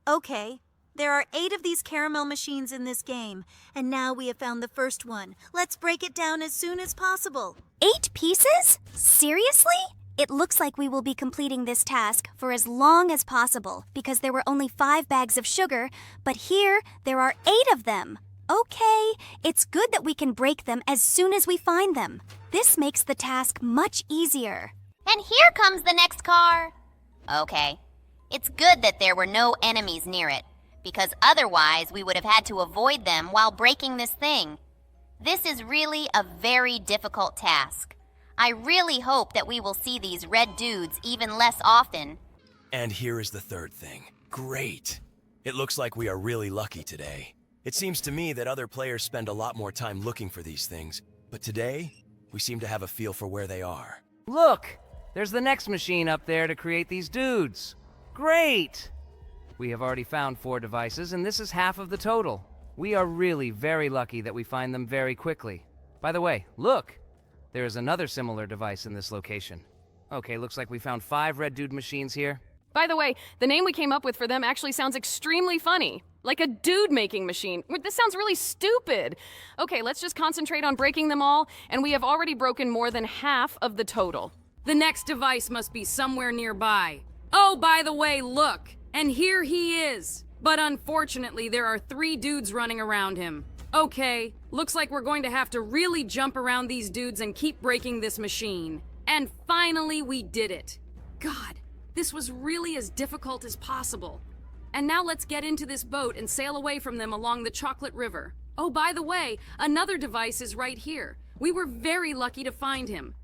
Okay, there are 8 of these caramel machines in this game, and now we have found the first one. Let's break it down as soon as possible. 8 pieces? Seriously? It looks like we will be completing this task for as long as possible because there were only 5 bags of sugar, but here there are 8 of them. Okay, it's good that we can break them as soon as we find them. This makes the task much easier. And here comes the next car. Okay, it's good that there were no enemies near it, because otherwise we would have had to avoid them while breaking this thing. This is really a very difficult task. I really hope that we will see these red dudes even less often. And here is the third thing. Great! It looks like we are really lucky today. It seems to me that other players spend a lot more time looking for these things, but today, we seem to have a feel for where they are. Look! There's the next machine up there to create these dudes. Great! We have already found 4 devices, and this is half of the total. We are really very lucky that we find them very quickly. By the way, look! There is another similar device in this location. Okay, looks like we found 5 red dude machines here. By the way, the name we came up with for them actually sounds extremely funny. Like a dude-making machine. This sounds really stupid. Okay, let's just concentrate on breaking them all, and we have already broken more than half of the total. The next device must be somewhere nearby. Oh, by the way, look! And here he is! But unfortunately, there are 3 dudes running around him. Okay, looks like we're going to have to really jump around these dudes and keep breaking this machine. And finally, we did it. God, this was really as difficult as possible. And now let's get into this boat and sail away from them along the Chocolate River. Oh, by the way, another device is right here. We were very lucky to find him.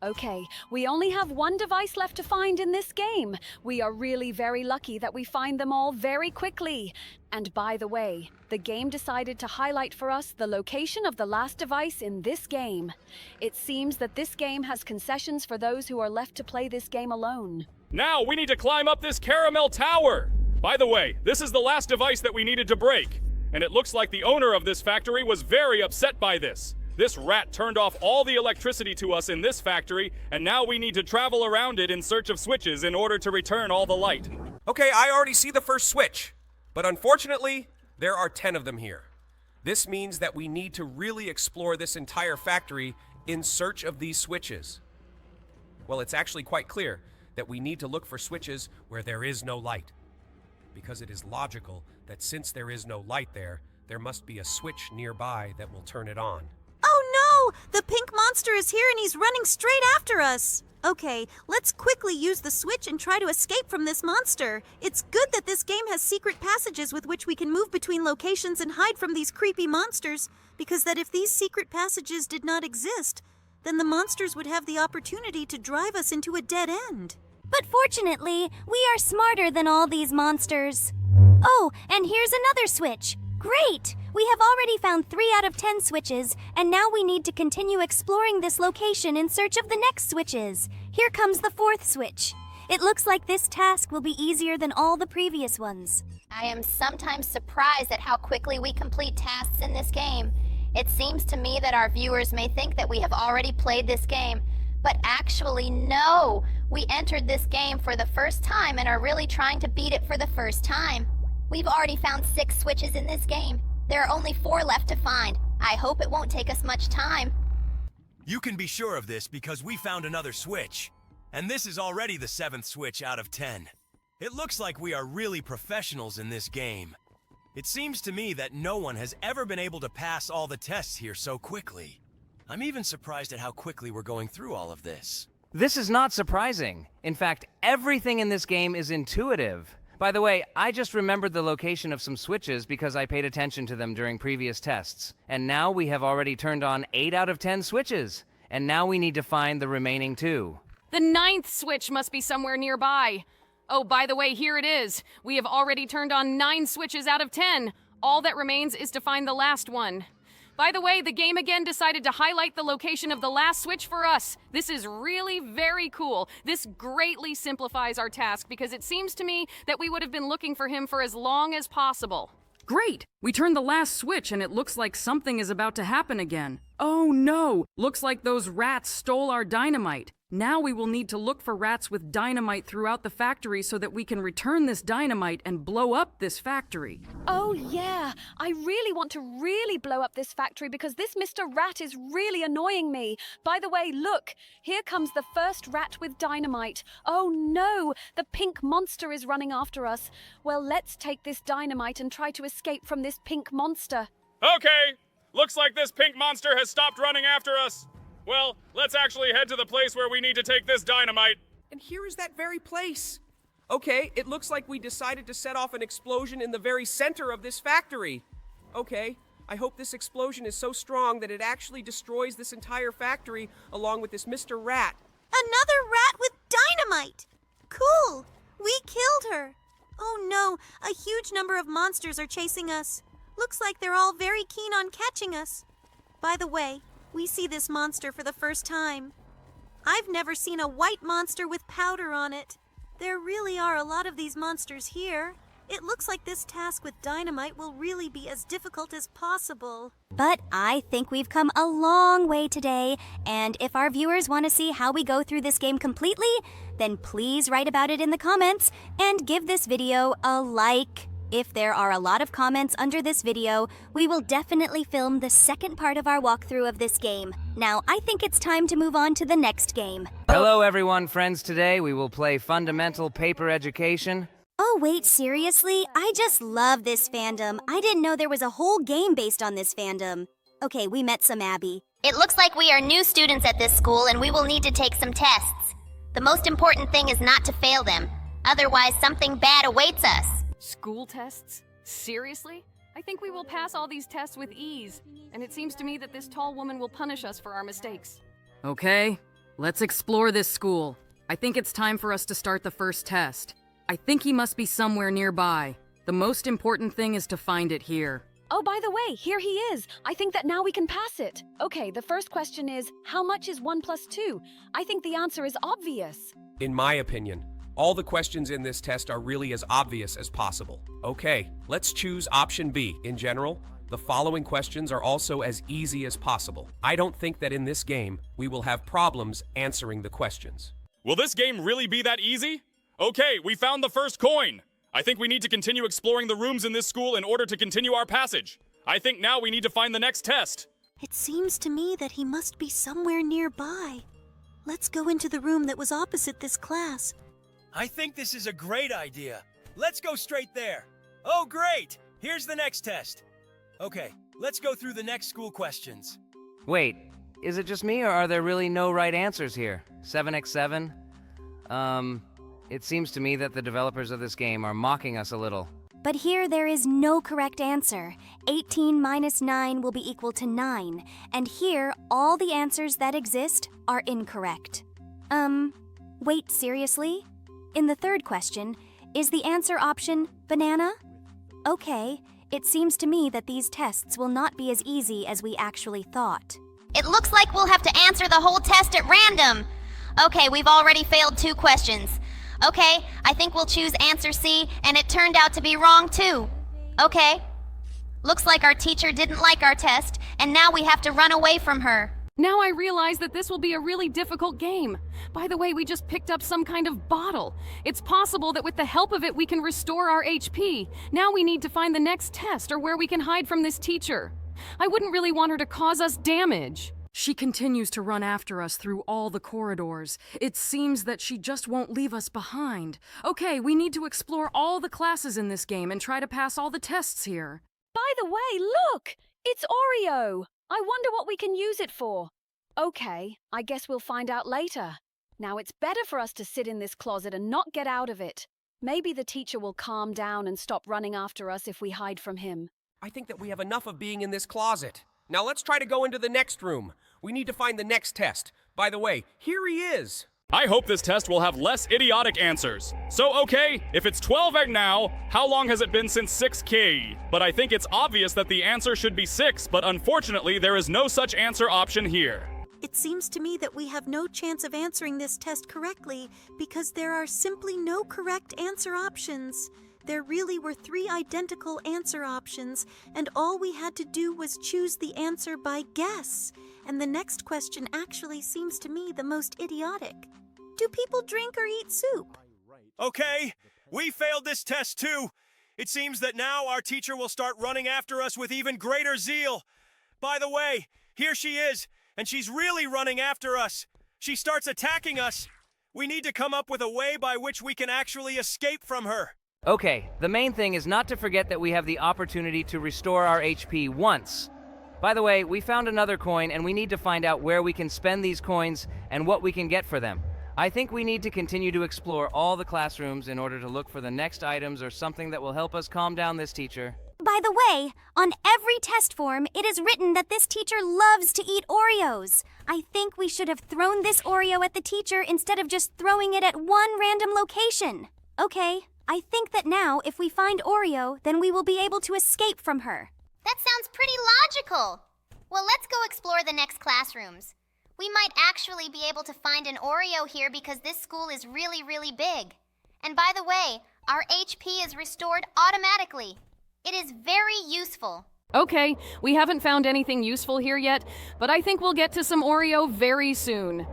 Okay, we only have one device left to find in this game. We are really very lucky that we find them all very quickly. And by the way, the game decided to highlight for us the location of the last device in this game. It seems that this game has concessions for those who are left to play this game alone. Now we need to climb up this caramel tower! By the way, this is the last device that we needed to break. And it looks like the owner of this factory was very upset by this. This rat turned off all the electricity to us in this factory, and now we need to travel around it in search of switches in order to return all the light. Okay, I already see the first switch, but unfortunately, there are 10 of them here. This means that we need to really explore this entire factory in search of these switches. Well, it's actually quite clear that we need to look for switches where there is no light, because it is logical that since there is no light there must be a switch nearby that will turn it on. Oh no! The pink monster is here and he's running straight after us! Okay, let's quickly use the switch and try to escape from this monster. It's good that this game has secret passages with which we can move between locations and hide from these creepy monsters, because that if these secret passages did not exist, then the monsters would have the opportunity to drive us into a dead end. But fortunately, we are smarter than all these monsters. Oh, and here's another switch. Great! We have already found 3 out of 10 switches, and now we need to continue exploring this location in search of the next switches. Here comes the 4th switch. It looks like this task will be easier than all the previous ones. I am sometimes surprised at how quickly we complete tasks in this game. It seems to me that our viewers may think that we have already played this game, but actually no. We entered this game for the first time and are really trying to beat it for the first time. We've already found 6 switches in this game. There are only 4 left to find. I hope it won't take us much time. You can be sure of this because we found another switch. And this is already the 7th switch out of 10. It looks like we are really professionals in this game. It seems to me that no one has ever been able to pass all the tests here so quickly. I'm even surprised at how quickly we're going through all of this. This is not surprising. In fact, everything in this game is intuitive. By the way, I just remembered the location of some switches because I paid attention to them during previous tests. And now we have already turned on 8 out of 10 switches. And now we need to find the remaining 2. The 9th switch must be somewhere nearby. Oh, by the way, here it is. We have already turned on 9 switches out of 10. All that remains is to find the last one. By the way, the game again decided to highlight the location of the last switch for us. This is really very cool. This greatly simplifies our task because it seems to me that we would have been looking for him for as long as possible. Great! We turned the last switch and it looks like something is about to happen again. Oh no! Looks like those rats stole our dynamite. Now we will need to look for rats with dynamite throughout the factory so that we can return this dynamite and blow up this factory. Oh yeah, I really want to really blow up this factory because this Mr. Rat is really annoying me. By the way, look, here comes the first rat with dynamite. Oh no, the pink monster is running after us. Well, let's take this dynamite and try to escape from this pink monster. Okay, looks like this pink monster has stopped running after us. Well, let's actually head to the place where we need to take this dynamite. And here is that very place. Okay, it looks like we decided to set off an explosion in the very center of this factory. Okay, I hope this explosion is so strong that it actually destroys this entire factory along with this Mr. Rat. Another rat with dynamite! Cool! We killed her! Oh no, a huge number of monsters are chasing us. Looks like they're all very keen on catching us. By the way, we see this monster for the first time. I've never seen a white monster with powder on it. There really are a lot of these monsters here. It looks like this task with dynamite will really be as difficult as possible. But I think we've come a long way today, and if our viewers want to see how we go through this game completely, then please write about it in the comments and give this video a like. If there are a lot of comments under this video, we will definitely film the second part of our walkthrough of this game. Now, I think it's time to move on to the next game. Hello everyone, friends. Today we will play Fundamental Paper Education. Oh wait, seriously? I just love this fandom. I didn't know there was a whole game based on this fandom. Okay, we met some Abby. It looks like we are new students at this school and we will need to take some tests. The most important thing is not to fail them. Otherwise, something bad awaits us. School tests? Seriously? I think we will pass all these tests with ease, and it seems to me that this tall woman will punish us for our mistakes. Okay, Let's explore this school. I think it's time for us to start the first test. I think he must be somewhere nearby. The most important thing is to find it here. Oh, by the way, here he is. I think that now we can pass it. Okay, the first question is, how much is 1 plus 2? I think the answer is obvious. In my opinion, all the questions in this test are really as obvious as possible. Okay, let's choose option B. In general, the following questions are also as easy as possible. I don't think that in this game, we will have problems answering the questions. Will this game really be that easy? Okay, we found the first coin. I think we need to continue exploring the rooms in this school in order to continue our passage. I think now we need to find the next test. It seems to me that he must be somewhere nearby. Let's go into the room that was opposite this class. I think this is a great idea. Let's go straight there. Oh, great! Here's the next test. Okay, let's go through the next school questions. Wait, is it just me or are there really no right answers here? 7x7? It seems to me that the developers of this game are mocking us a little. But here there is no correct answer. 18 minus 9 will be equal to 9. And here, all the answers that exist are incorrect. Wait, seriously? In the third question, is the answer option banana? Okay, it seems to me that these tests will not be as easy as we actually thought. It looks like we'll have to answer the whole test at random. Okay, we've already failed 2 questions. Okay, I think we'll choose answer C, and it turned out to be wrong too. Okay. Looks like our teacher didn't like our test, and now we have to run away from her. Now I realize that this will be a really difficult game. By the way, we just picked up some kind of bottle. It's possible that with the help of it we can restore our HP. Now we need to find the next test or where we can hide from this teacher. I wouldn't really want her to cause us damage. She continues to run after us through all the corridors. It seems that she just won't leave us behind. Okay, we need to explore all the classes in this game and try to pass all the tests here. By the way, look! It's Oreo! I wonder what we can use it for. Okay, I guess we'll find out later. Now it's better for us to sit in this closet and not get out of it. Maybe the teacher will calm down and stop running after us if we hide from him. I think that we have enough of being in this closet. Now let's try to go into the next room. We need to find the next test. By the way, here he is. I hope this test will have less idiotic answers. So, okay, if it's 12 right now, how long has it been since 6K? But I think it's obvious that the answer should be 6, but unfortunately there is no such answer option here. It seems to me that we have no chance of answering this test correctly because there are simply no correct answer options. There really were 3 identical answer options, and all we had to do was choose the answer by guess. And the next question actually seems to me the most idiotic. Do people drink or eat soup? Okay, we failed this test too. It seems that now our teacher will start running after us with even greater zeal. By the way, here she is, and she's really running after us. She starts attacking us. We need to come up with a way by which we can actually escape from her. Okay, the main thing is not to forget that we have the opportunity to restore our HP once. By the way, we found another coin and we need to find out where we can spend these coins and what we can get for them. I think we need to continue to explore all the classrooms in order to look for the next items or something that will help us calm down this teacher. By the way, on every test form, it is written that this teacher loves to eat Oreos. I think we should have thrown this Oreo at the teacher instead of just throwing it at one random location. Okay, I think that now, if we find Oreo, then we will be able to escape from her. That sounds pretty logical. Well, let's go explore the next classrooms. We might actually be able to find an Oreo here because this school is really, really big. And by the way, our HP is restored automatically. It is very useful. Okay, we haven't found anything useful here yet, but I think we'll get to some Oreo very soon.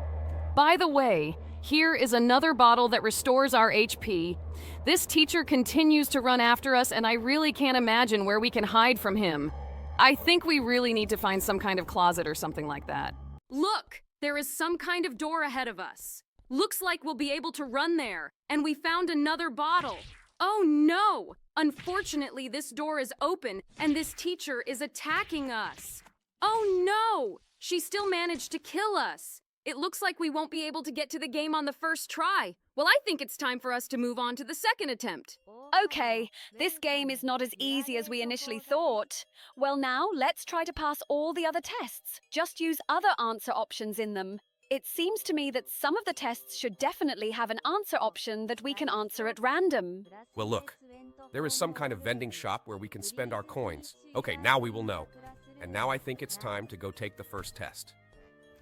By the way, here is another bottle that restores our HP. This teacher continues to run after us, and I really can't imagine where we can hide from him. I think we really need to find some kind of closet or something like that. Look! There is some kind of door ahead of us. Looks like we'll be able to run there. And we found another bottle. Oh no! Unfortunately, this door is open, and this teacher is attacking us. Oh no! She still managed to kill us. It looks like we won't be able to get to the game on the first try. Well, I think it's time for us to move on to the second attempt. Okay, this game is not as easy as we initially thought. Well now, let's try to pass all the other tests. Just use other answer options in them. It seems to me that some of the tests should definitely have an answer option that we can answer at random. Well, look, there is some kind of vending shop where we can spend our coins. Okay, now we will know. And now I think it's time to go take the first test.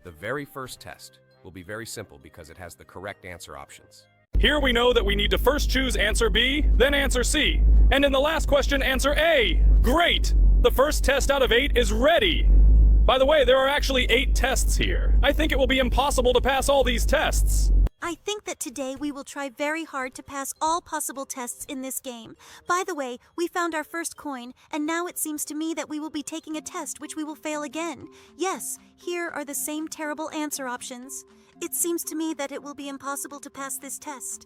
The very first test will be very simple because it has the correct answer options. Here we know that we need to first choose answer B, then answer C. And in the last question, answer A. Great! The first test out of 8 is ready. By the way, there are actually 8 tests here. I think it will be impossible to pass all these tests. I think that today we will try very hard to pass all possible tests in this game. By the way, we found our first coin, and now it seems to me that we will be taking a test which we will fail again. Yes, here are the same terrible answer options. It seems to me that it will be impossible to pass this test.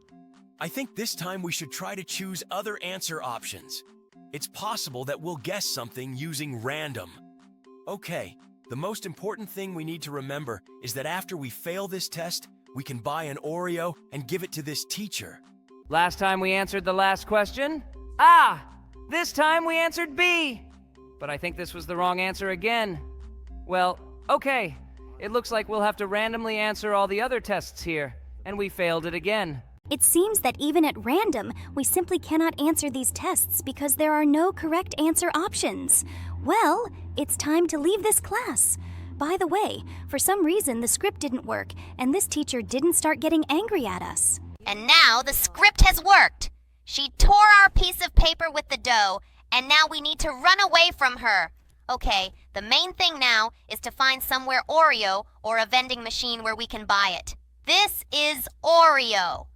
I think this time we should try to choose other answer options. It's possible that we'll guess something using random. Okay, the most important thing we need to remember is that after we fail this test, we can buy an Oreo and give it to this teacher. Last time we answered the last question? This time we answered B. But I think this was the wrong answer again. Well, okay. It looks like we'll have to randomly answer all the other tests here, and we failed it again. It seems that even at random, we simply cannot answer these tests because there are no correct answer options. Well, it's time to leave this class. By the way, for some reason the script didn't work, and this teacher didn't start getting angry at us. And now the script has worked. She tore our piece of paper with the dough, and now we need to run away from her. Okay, the main thing now is to find somewhere Oreo or a vending machine where we can buy it. This is Oreo.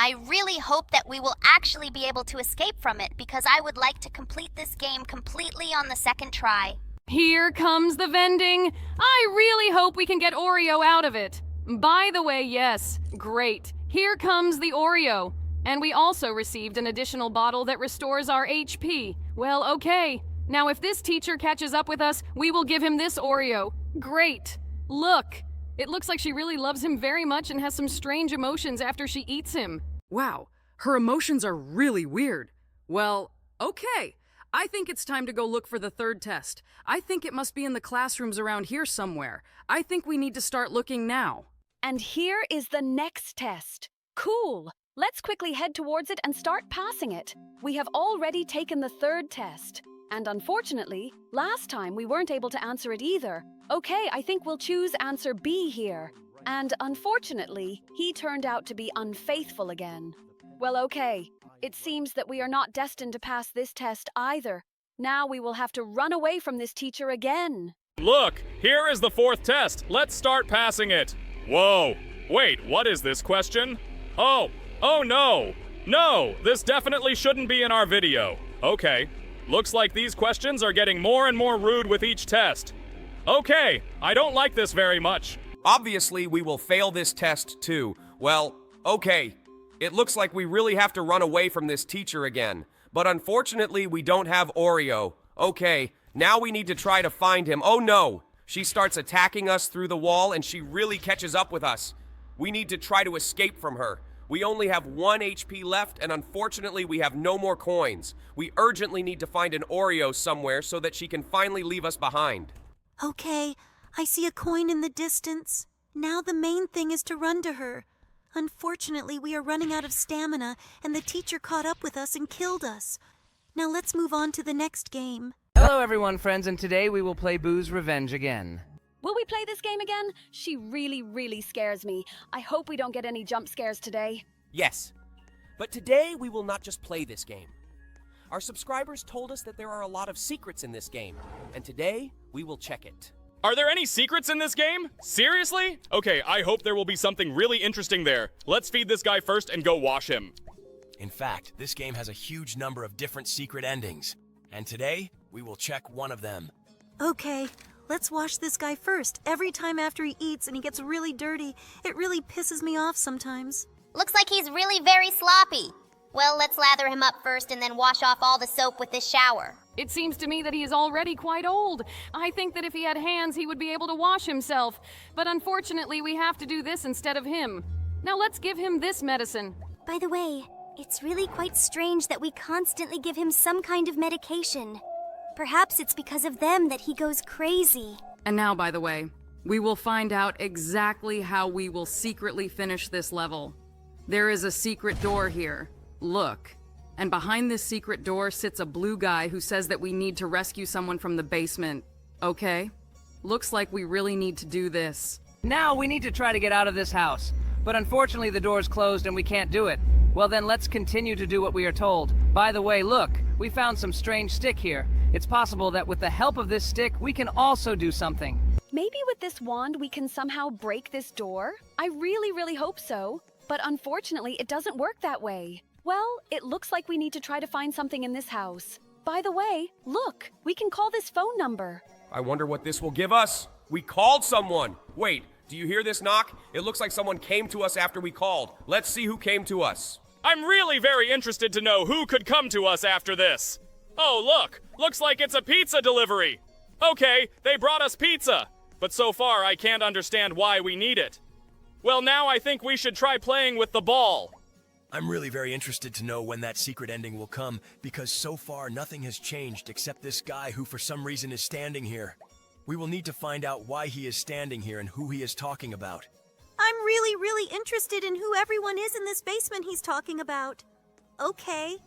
I really hope that we will actually be able to escape from it because I would like to complete this game completely on the second try. Here comes the vending. I really hope we can get Oreo out of it. By the way, yes, great. Here comes the Oreo. And we also received an additional bottle that restores our HP. Well, okay. Now if this teacher catches up with us, we will give him this Oreo. Great. Look. It looks like she really loves him very much and has some strange emotions after she eats him. Wow, her emotions are really weird. Well, okay. I think it's time to go look for the third test. I think it must be in the classrooms around here somewhere. I think we need to start looking now. And here is the next test. Cool. Let's quickly head towards it and start passing it. We have already taken the third test. And unfortunately, last time we weren't able to answer it either. Okay, I think we'll choose answer B here. And unfortunately, he turned out to be unfaithful again. Well, okay. It seems that we are not destined to pass this test either. Now we will have to run away from this teacher again. Look, here is the 4th test. Let's start passing it. Whoa, wait, what is this question? Oh no. No, this definitely shouldn't be in our video. Okay, looks like these questions are getting more and more rude with each test. Okay, I don't like this very much. Obviously, we will fail this test too. Well, okay. It looks like we really have to run away from this teacher again. But unfortunately, we don't have Oreo. Okay, now we need to try to find him. Oh no! She starts attacking us through the wall and she really catches up with us. We need to try to escape from her. We only have 1 HP left and unfortunately we have no more coins. We urgently need to find an Oreo somewhere so that she can finally leave us behind. Okay, I see a coin in the distance. Now the main thing is to run to her. Unfortunately, we are running out of stamina, and the teacher caught up with us and killed us. Now let's move on to the next game. Hello everyone, friends, and today we will play Boo's Revenge again. Will we play this game again? She really scares me. I hope we don't get any jump scares today. Yes, but today we will not just play this game. Our subscribers told us that there are a lot of secrets in this game, and today we will check it. Are there any secrets in this game? Seriously? Okay, I hope there will be something really interesting there. Let's feed this guy first and go wash him. In fact, this game has a huge number of different secret endings. And today, we will check one of them. Okay, let's wash this guy first. Every time after he eats and he gets really dirty, it really pisses me off sometimes. Looks like he's really very sloppy. Well, let's lather him up first and then wash off all the soap with this shower. It seems to me that he is already quite old. I think that if he had hands, he would be able to wash himself. But unfortunately, we have to do this instead of him. Now let's give him this medicine. By the way, it's really quite strange that we constantly give him some kind of medication. Perhaps it's because of them that he goes crazy. And now, by the way, We will find out exactly how we will secretly finish this level. There is a secret door here. Look. And behind this secret door sits a blue guy who says that we need to rescue someone from the basement. Okay? Looks like we really need to do this. Now we need to try to get out of this house. But unfortunately the door's closed and we can't do it. Well then let's continue to do what we are told. By the way, look, we found some strange stick here. It's possible that with the help of this stick, we can also do something. Maybe with this wand we can somehow break this door? I really hope so. But unfortunately, it doesn't work that way. Well, it looks like we need to try to find something in this house. By the way, look, we can call this phone number. I wonder what this will give us. We called someone. Wait, do you hear this knock? It looks like someone came to us after we called. Let's see who came to us. I'm really very interested to know who could come to us after this. Oh, look! Looks like it's a pizza delivery! Okay, they brought us pizza, but so far I can't understand why we need it. Well, now I think we should try playing with the ball. I'm really very interested to know when that secret ending will come, because so far nothing has changed except this guy who for some reason is standing here. We will need to find out why he is standing here and who he is talking about. I'm really interested in who everyone is in this basement he's talking about. Okay,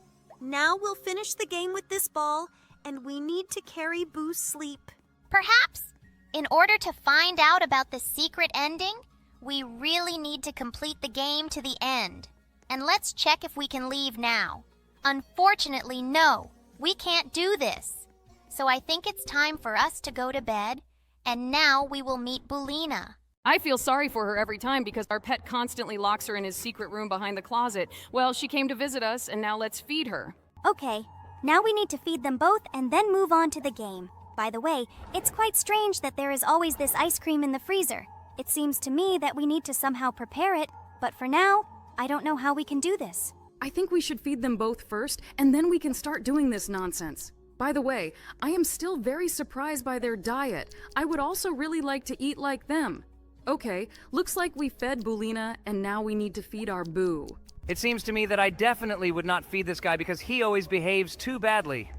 now we'll finish the game with this ball, and we need to carry Boo's sleep. Perhaps, in order to find out about the secret ending, we really need to complete the game to the end. And let's check if we can leave now. Unfortunately, no, we can't do this. So I think it's time for us to go to bed, and now we will meet Bulina. I feel sorry for her every time because our pet constantly locks her in his secret room behind the closet. Well, she came to visit us, and now let's feed her. Okay, now we need to feed them both and then move on to the game. By the way, it's quite strange that there is always this ice cream in the freezer. It seems to me that we need to somehow prepare it, but for now, I don't know how we can do this. I think we should feed them both first, and then we can start doing this nonsense. By the way, I am still very surprised by their diet. I would also really like to eat like them. Okay, looks like we fed Bulina, and now we need to feed our Boo. It seems to me that I definitely would not feed this guy because he always behaves too badly.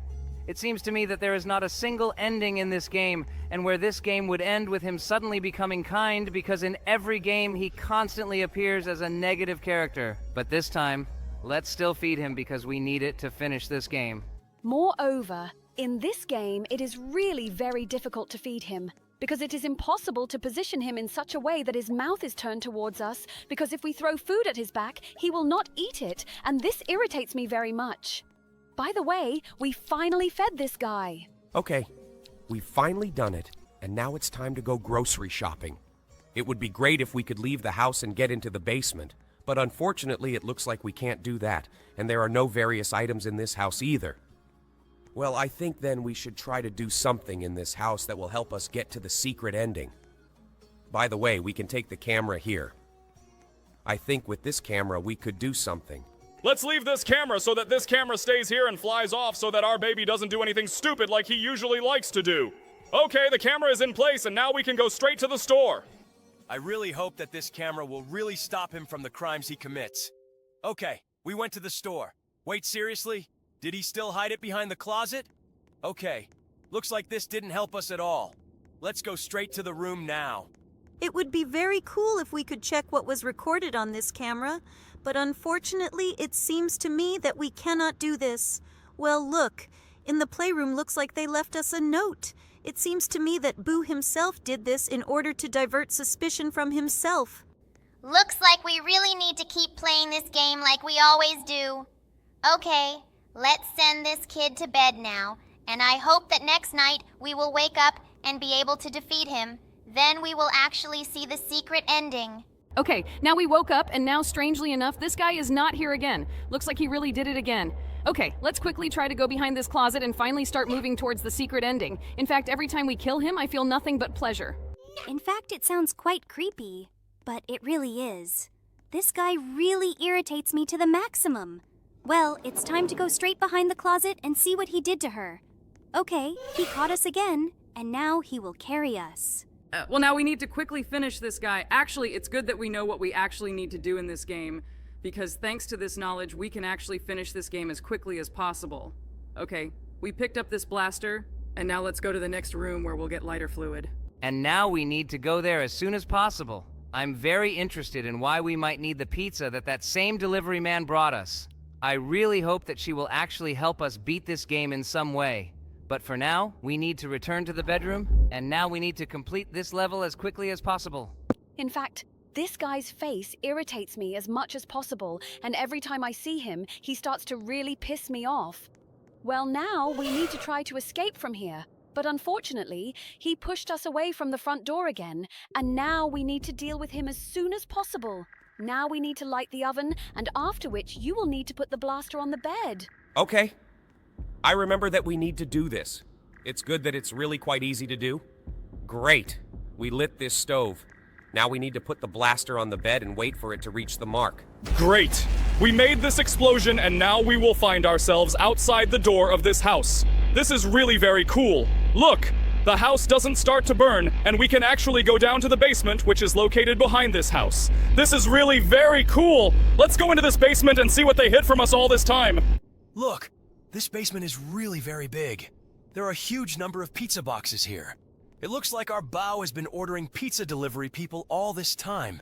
It seems to me that there is not a single ending in this game, and where this game would end with him suddenly becoming kind because in every game he constantly appears as a negative character. But this time, let's still feed him because we need it to finish this game. Moreover, in this game, it is really very difficult to feed him, because it is impossible to position him in such a way that his mouth is turned towards us, because if we throw food at his back, he will not eat it, and this irritates me very much. By the way, we finally fed this guy. Okay, we've finally done it, and now it's time to go grocery shopping. It would be great if we could leave the house and get into the basement, but unfortunately it looks like we can't do that, and there are no various items in this house either. Well, I think then we should try to do something in this house that will help us get to the secret ending. By the way, we can take the camera here. I think with this camera we could do something. Let's leave this camera so that this camera stays here and flies off so that our baby doesn't do anything stupid like he usually likes to do. Okay, the camera is in place and now we can go straight to the store. I really hope that this camera will really stop him from the crimes he commits. Okay, we went to the store. Wait, seriously? Did he still hide it behind the closet? Okay, looks like this didn't help us at all. Let's go straight to the room now. It would be very cool if we could check what was recorded on this camera, but unfortunately, it seems to me that we cannot do this. Well, look, in the playroom looks like they left us a note. It seems to me that Boo himself did this in order to divert suspicion from himself. Looks like we really need to keep playing this game like we always do. Okay, let's send this kid to bed now, and I hope that next night we will wake up and be able to defeat him. Then we will actually see the secret ending. Okay, now we woke up, and now, strangely enough, this guy is not here again. Looks like he really did it again. Okay, let's quickly try to go behind this closet and finally start moving towards the secret ending. In fact, every time we kill him, I feel nothing but pleasure. In fact, it sounds quite creepy, but it really is. This guy really irritates me to the maximum. Well, it's time to go straight behind the closet and see what he did to her. Okay, he caught us again, and now he will carry us. Well, now we need to quickly finish this guy. Actually, it's good that we know what we actually need to do in this game, because thanks to this knowledge, we can actually finish this game as quickly as possible. Okay, we picked up this blaster, and now let's go to the next room where we'll get lighter fluid. And now we need to go there as soon as possible. I'm very interested in why we might need the pizza that same delivery man brought us. I really hope that she will actually help us beat this game in some way. But for now, we need to return to the bedroom, and now we need to complete this level as quickly as possible. In fact, this guy's face irritates me as much as possible, and every time I see him, he starts to really piss me off. Well, now we need to try to escape from here. But unfortunately, he pushed us away from the front door again, and now we need to deal with him as soon as possible. Now we need to light the oven, and after which you will need to put the blaster on the bed. Okay. I remember that we need to do this. It's good that it's really quite easy to do. Great. We lit this stove. Now we need to put the blaster on the bed and wait for it to reach the mark. Great! We made this explosion and now we will find ourselves outside the door of this house. This is really very cool. Look! The house doesn't start to burn, and we can actually go down to the basement, which is located behind this house. This is really very cool! Let's go into this basement and see what they hid from us all this time! Look! This basement is really very big. There are a huge number of pizza boxes here. It looks like our bow has been ordering pizza delivery people all this time.